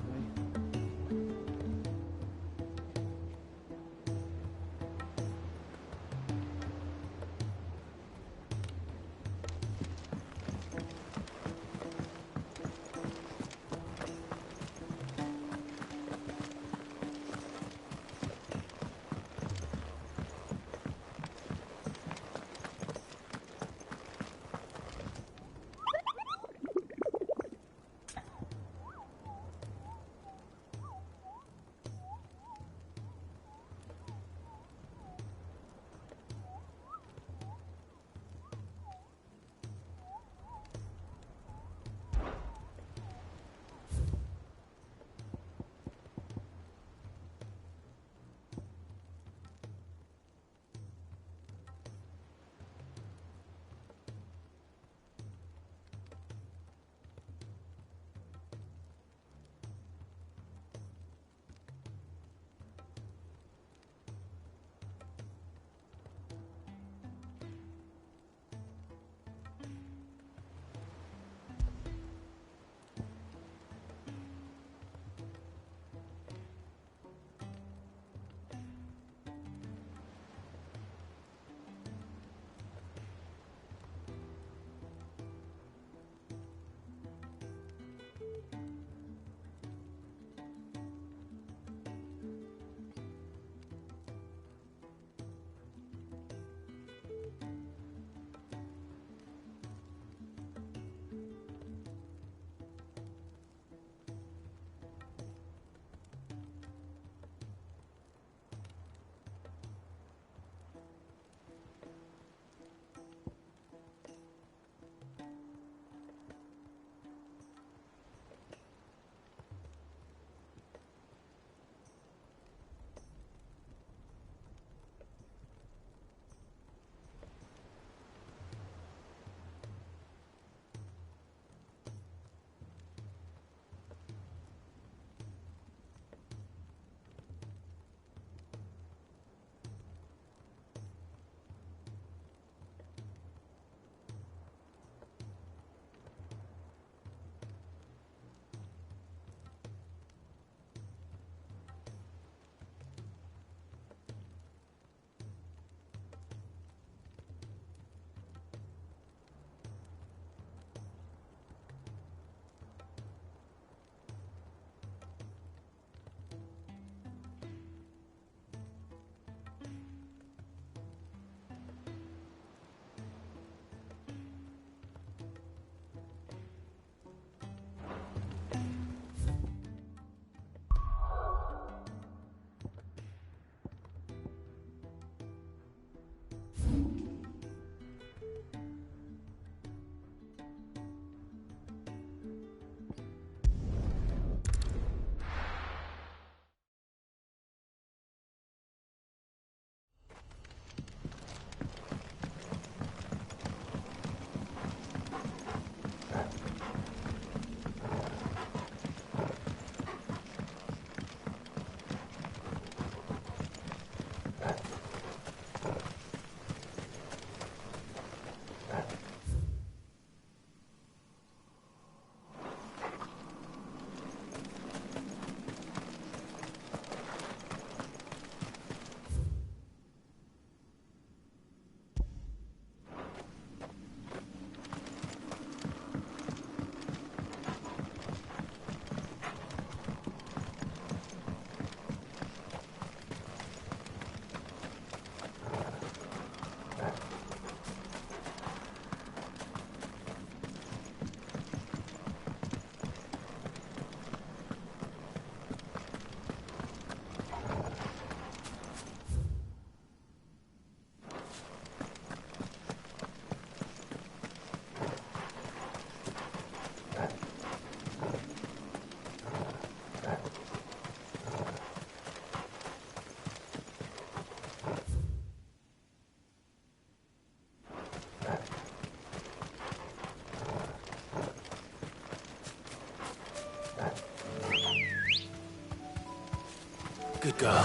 Good girl.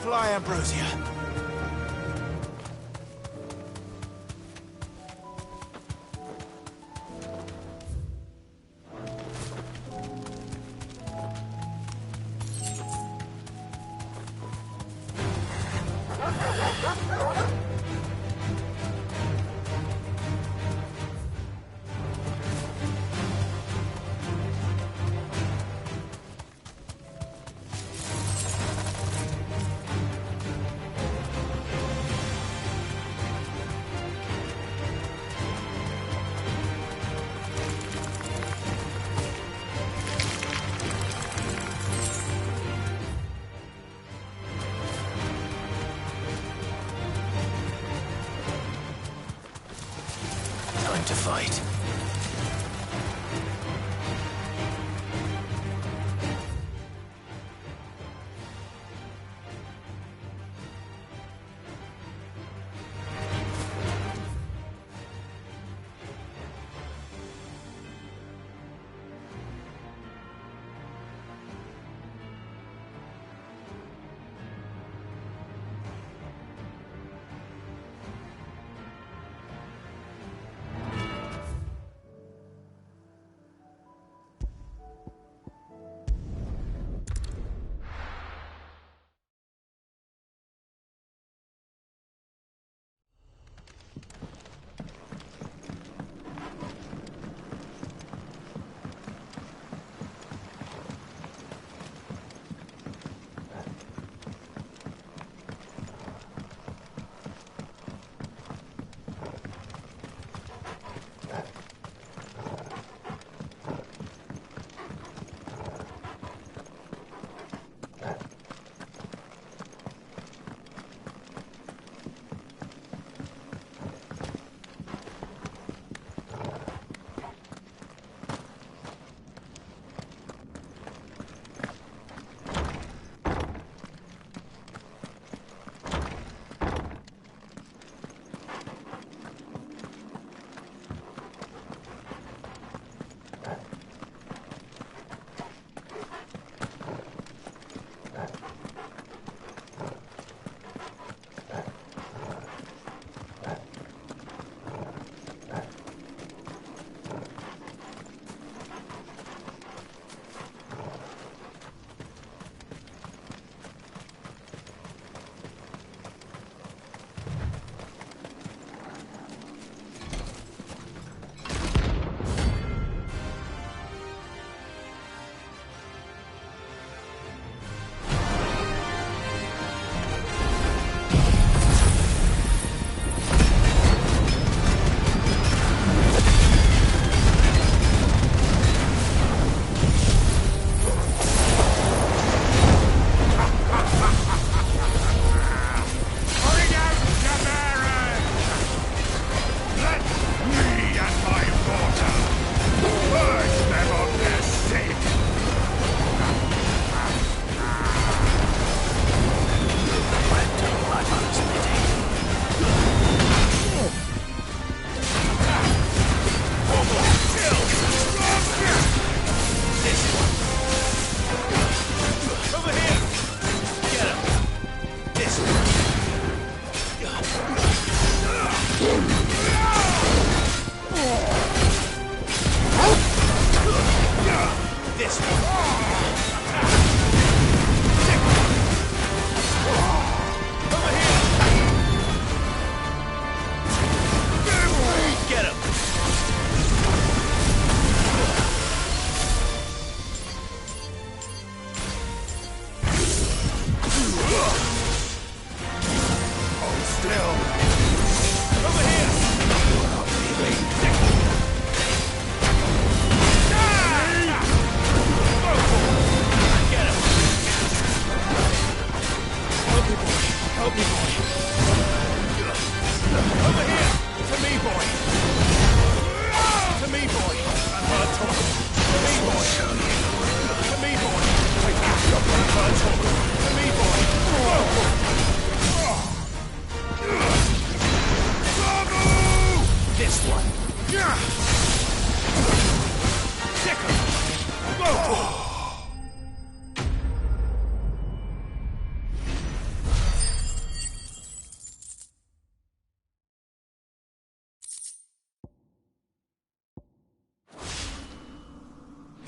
Fly, Ambrosia. Time to fight.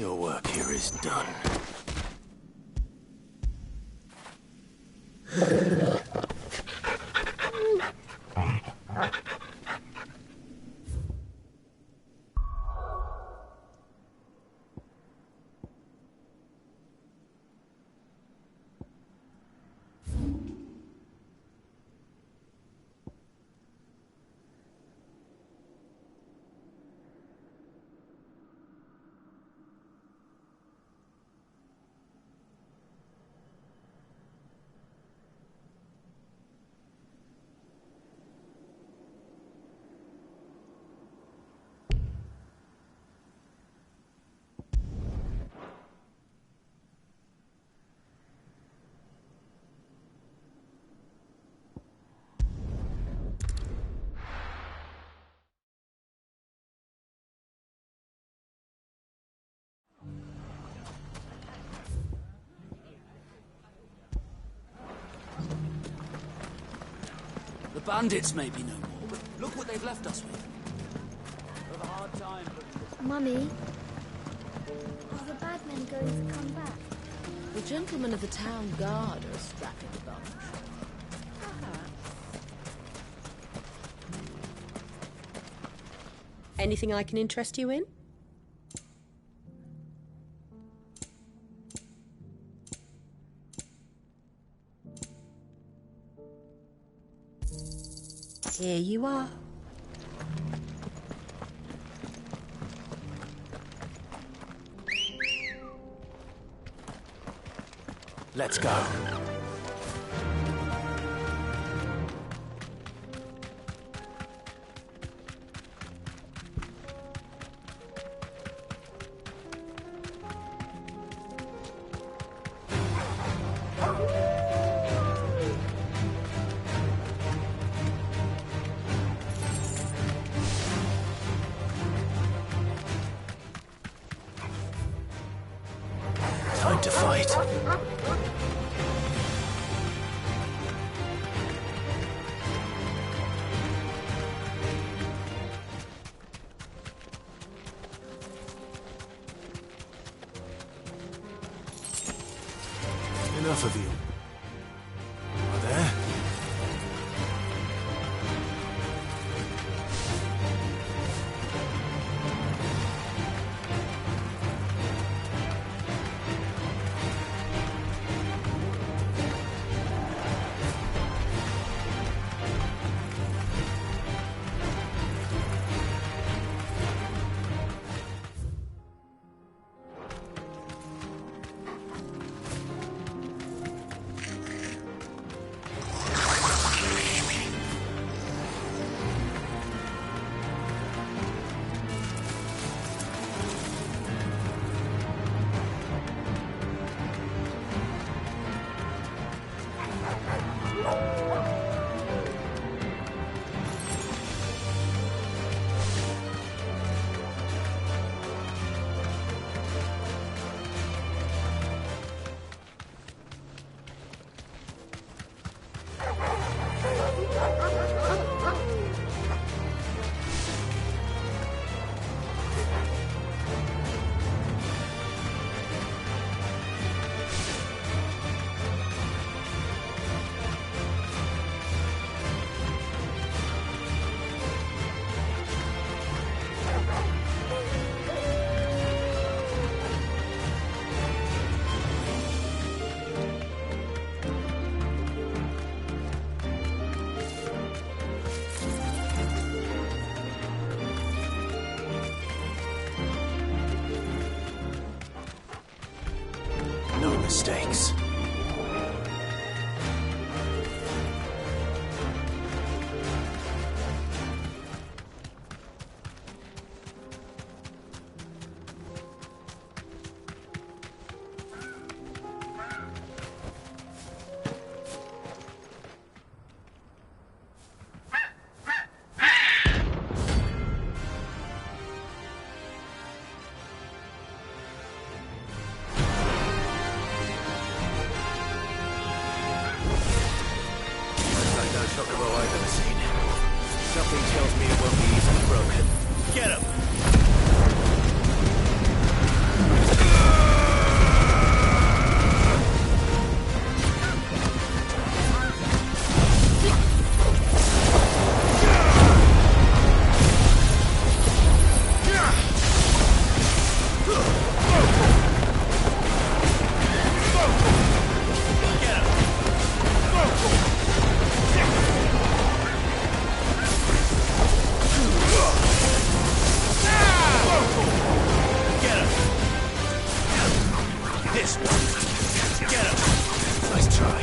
Your work here is done. The bandits may be no more, but look what they've left us with. We've a hard time. Mummy, are the bad men going to come back? The gentlemen of the town guard are a strapping bunch. Anything I can interest you in? Here you are. Let's go. Time to fight. Enough of you. Are there? No mistakes. This one. Get him! Nice try.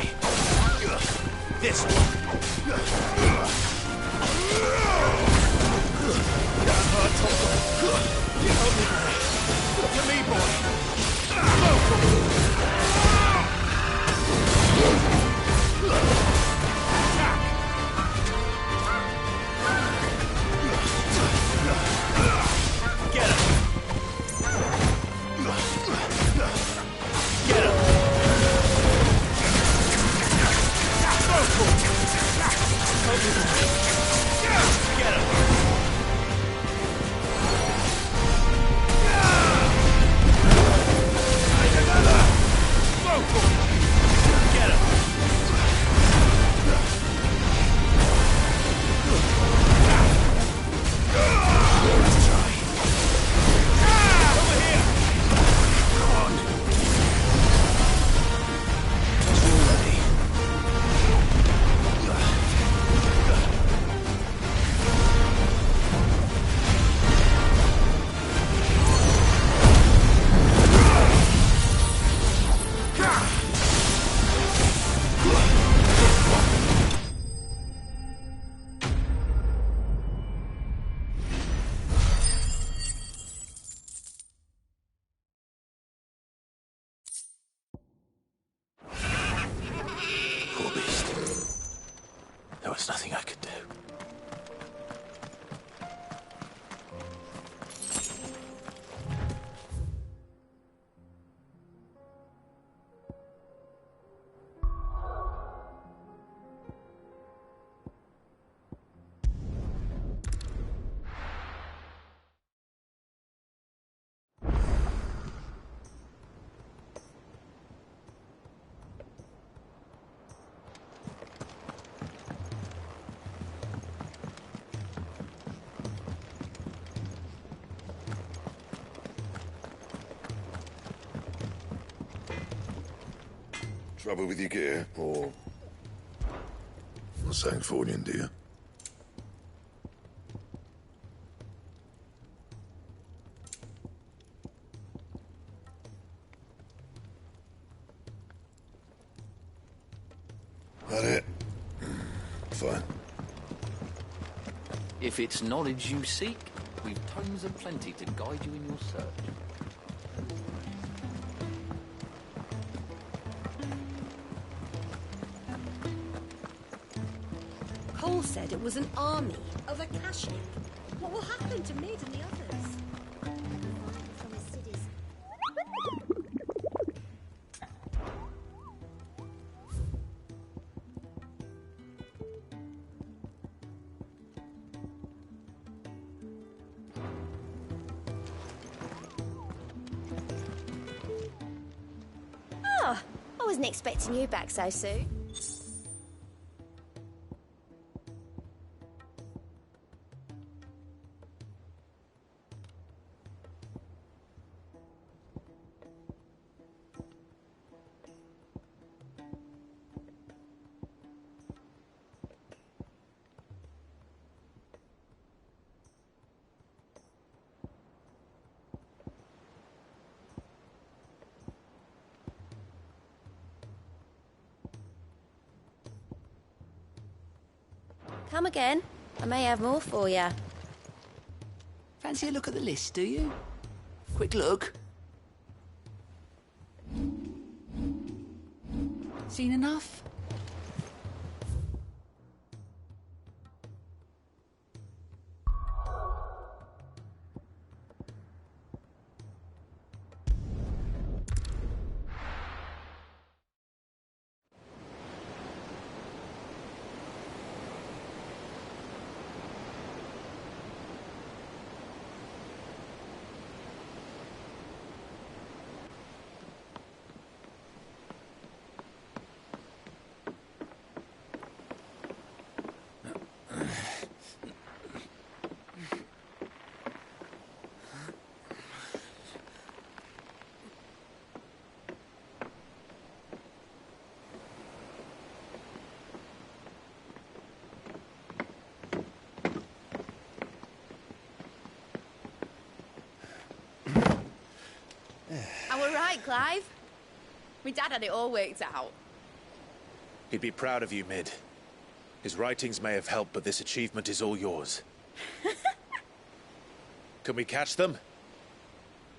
This one. Get hurt, Tonto. You help me, boy. Look at me, boy. Get him! Get him! Get him! There was nothing I could do. Trouble with your gear, or something falling, do you? That it? Fine. If it's knowledge you seek, we've tomes aplenty to guide you in your search. Cole said it was an army of Akashic. What will happen to Mid and the others? From his cities. Oh, I wasn't expecting you back so soon. Come again. I may have more for you. Fancy a look at the list, do you? Quick look. Seen enough? All right, Clive. My dad had it all worked out. He'd be proud of you, Mid. His writings may have helped, but this achievement is all yours. Can we catch them?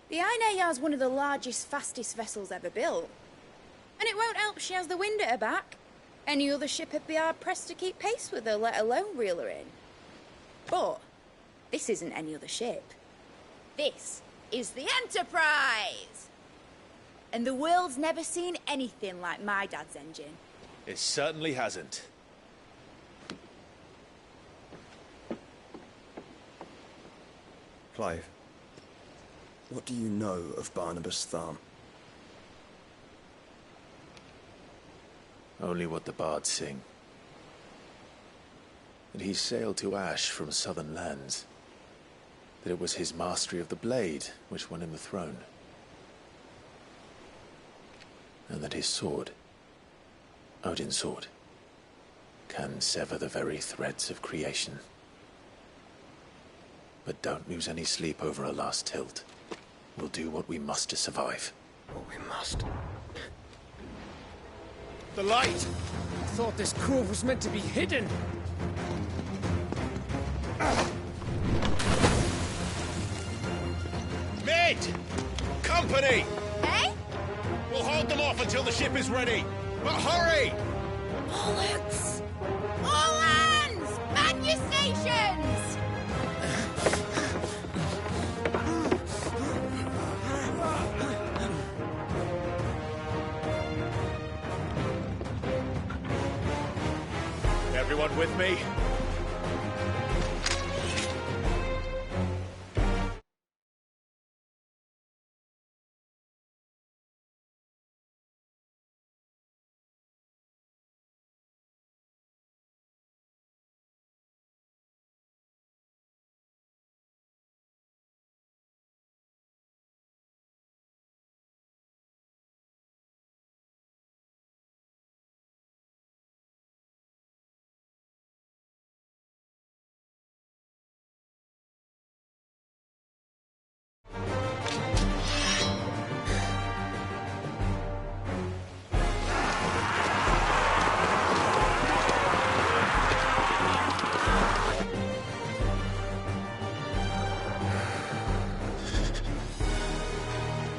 The Ainayar's one of the largest, fastest vessels ever built. And it won't help she has the wind at her back. Any other ship would be hard-pressed to keep pace with her, let alone reel her in. But this isn't any other ship. This is the Enterprise! And the world's never seen anything like my dad's engine. It certainly hasn't. Clive, what do you know of Barnabas Tharm? Only what the bards sing. That he sailed to Ash from southern lands. That it was his mastery of the blade which won him the throne. And that his sword, Odin's sword, can sever the very threads of creation. But don't lose any sleep over a last tilt. We'll do what we must to survive. What we must. The light! I thought this cove was meant to be hidden. Mid! Company! Hey? We'll hold them off until the ship is ready. But hurry! Bollocks! All hands! Man your stations! Everyone with me?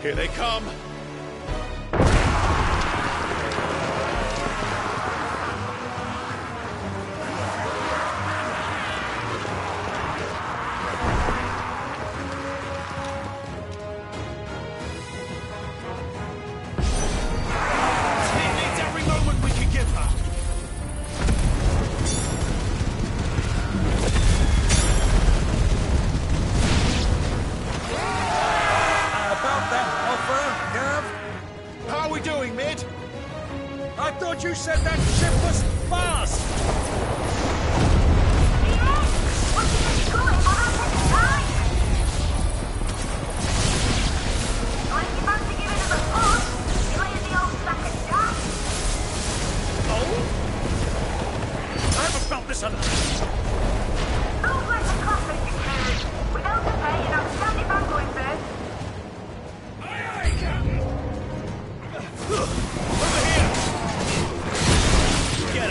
Here they come! You said that ship was fast! I haven't felt this enough! Don't let the conflict declare. Without the pay, and I'll stand it back going first. Aye, aye, Captain! Get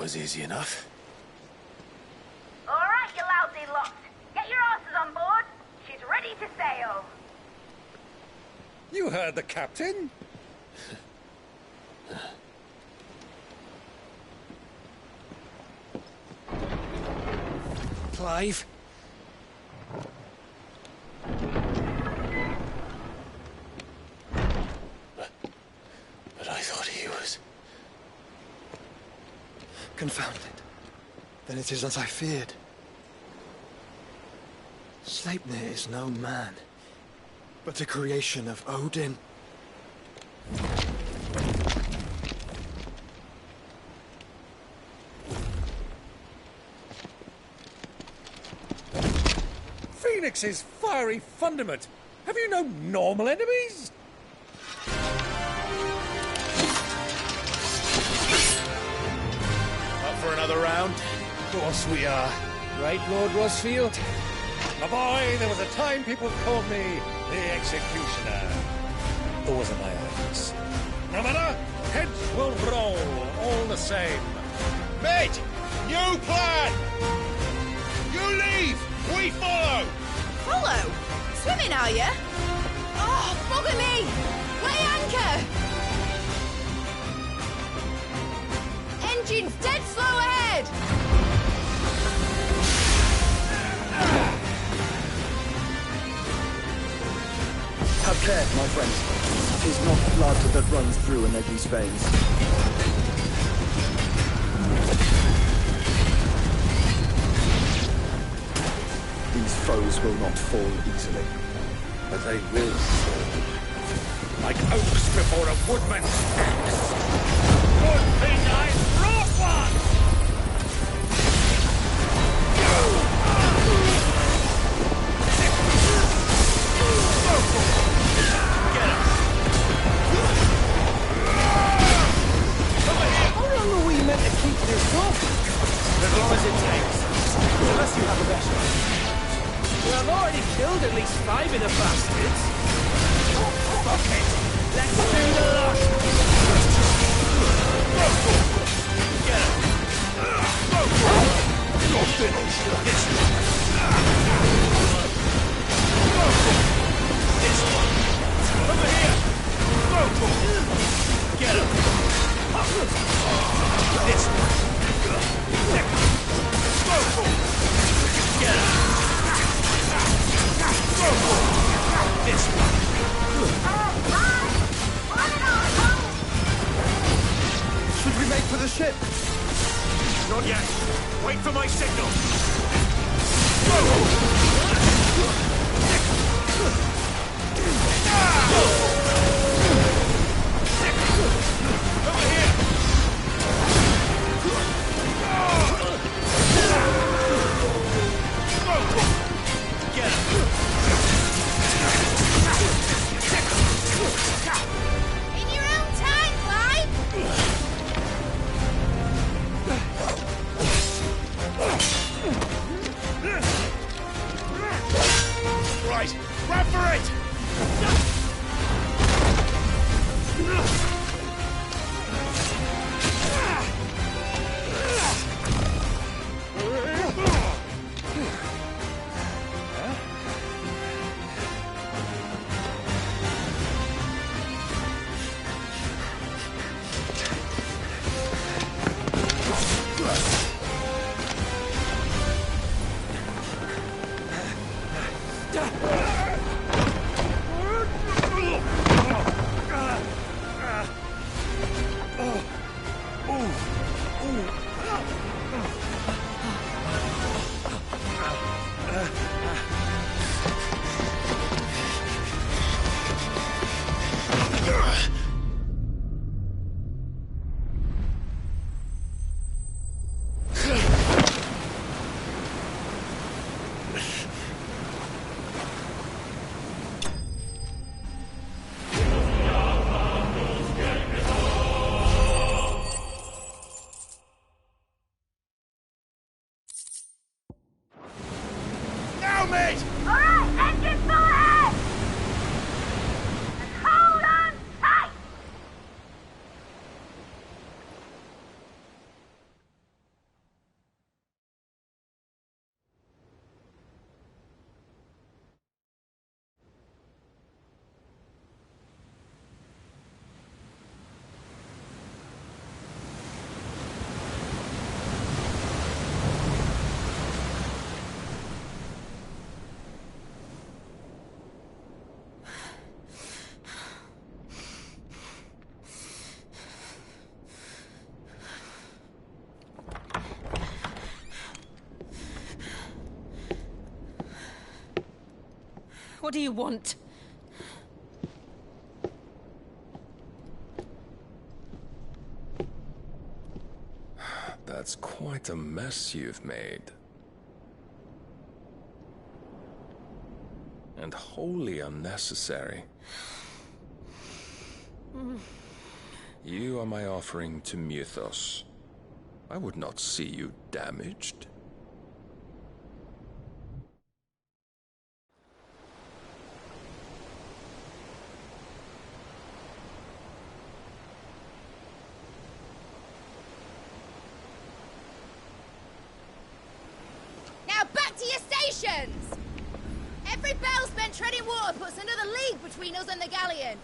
was easy enough. All right, you lousy lot. Get your asses on board. She's ready to sail. You heard the captain. Clive? But I thought he was... Confounded. Then it is as I feared. Sleipnir is no man, but a creation of Odin. Phoenix's fiery fundament. Have you no normal enemies? Up for another round? Of course we are. Right, Lord Rosfield? My boy, there was a time people called me the Executioner. Or was it my eyes? No matter, heads will roll all the same. Mate! New plan! You leave! We follow! Follow? Swimming, are you? Oh, bugger me! Weigh anchor! Engine's dead slow ahead! Have care, my friends. 'Tis not blood that runs through an Eddie's veins. These foes will not fall easily. But they will fall. Like oaks before a woodman's axe. Good thing I brought one! Get him! How long are we meant to keep this up? As long as it takes. Unless you have a better. Well, I've already killed at least 5 of the bastards. Fuck it. Let's do the lot. Get him. You're finished. This one. This one. Over here. Get him. This one. Get him. This one. Should we make for the ship? Not yet. Wait for my signal. Over here. Get him. In your own time, Clive! Right, grab for it! Mate! All right, engine full ahead! And hold on tight! What do you want? That's quite a mess you've made. And wholly unnecessary. You are my offering to Mythos. I would not see you damaged. Now back to your stations! Every bell spent treading water puts another league between us and the galleon.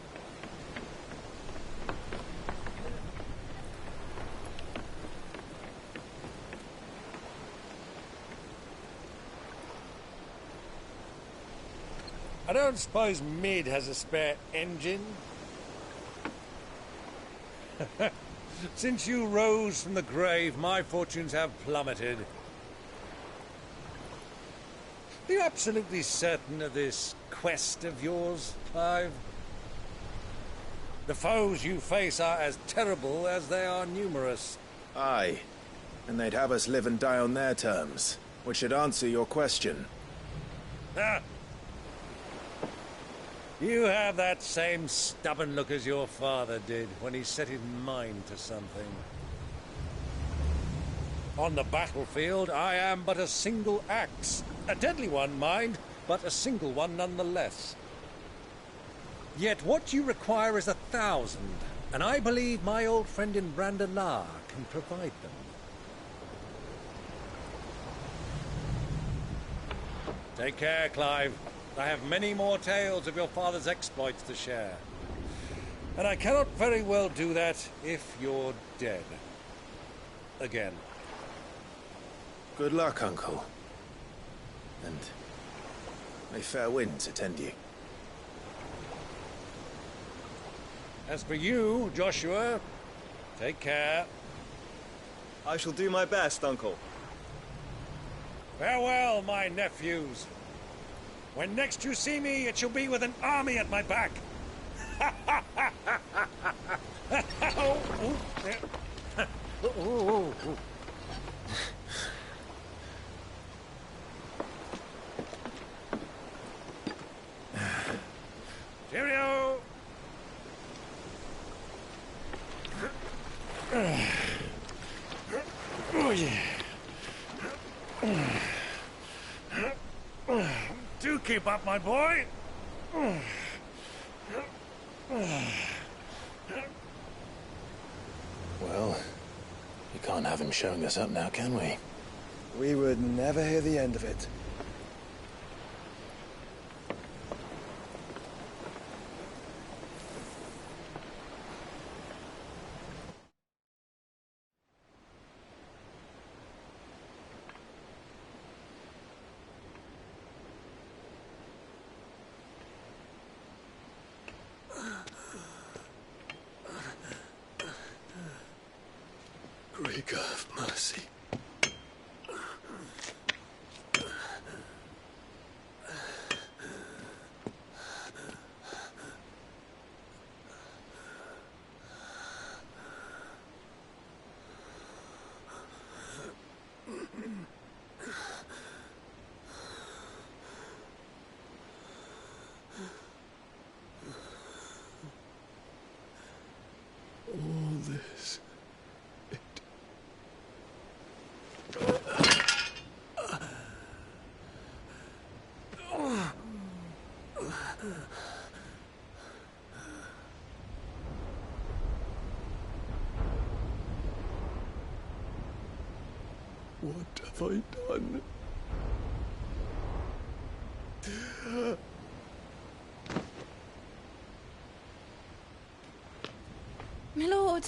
I don't suppose Mid has a spare engine? Since you rose from the grave, my fortunes have plummeted. Are you absolutely certain of this quest of yours, Clive? The foes you face are as terrible as they are numerous. Aye, and they'd have us live and die on their terms, which should answer your question. Ah! You have that same stubborn look as your father did when he set his mind to something. On the battlefield, I am but a single axe. A deadly one, mind, but a single one nonetheless. Yet what you require is 1,000, and I believe my old friend in Brandalar can provide them. Take care, Clive. I have many more tales of your father's exploits to share. And I cannot very well do that if you're dead. Again. Good luck, Uncle. And may fair winds attend you. As for you, Joshua, take care. I shall do my best, Uncle. Farewell, my nephews. When next you see me, it shall be with an army at my back. Cheerio! Oh, yeah. Do keep up, my boy. Well, we can't have him showing us up now, can we? We would never hear the end of it. Great God of mercy. All this. What have I done? My lord.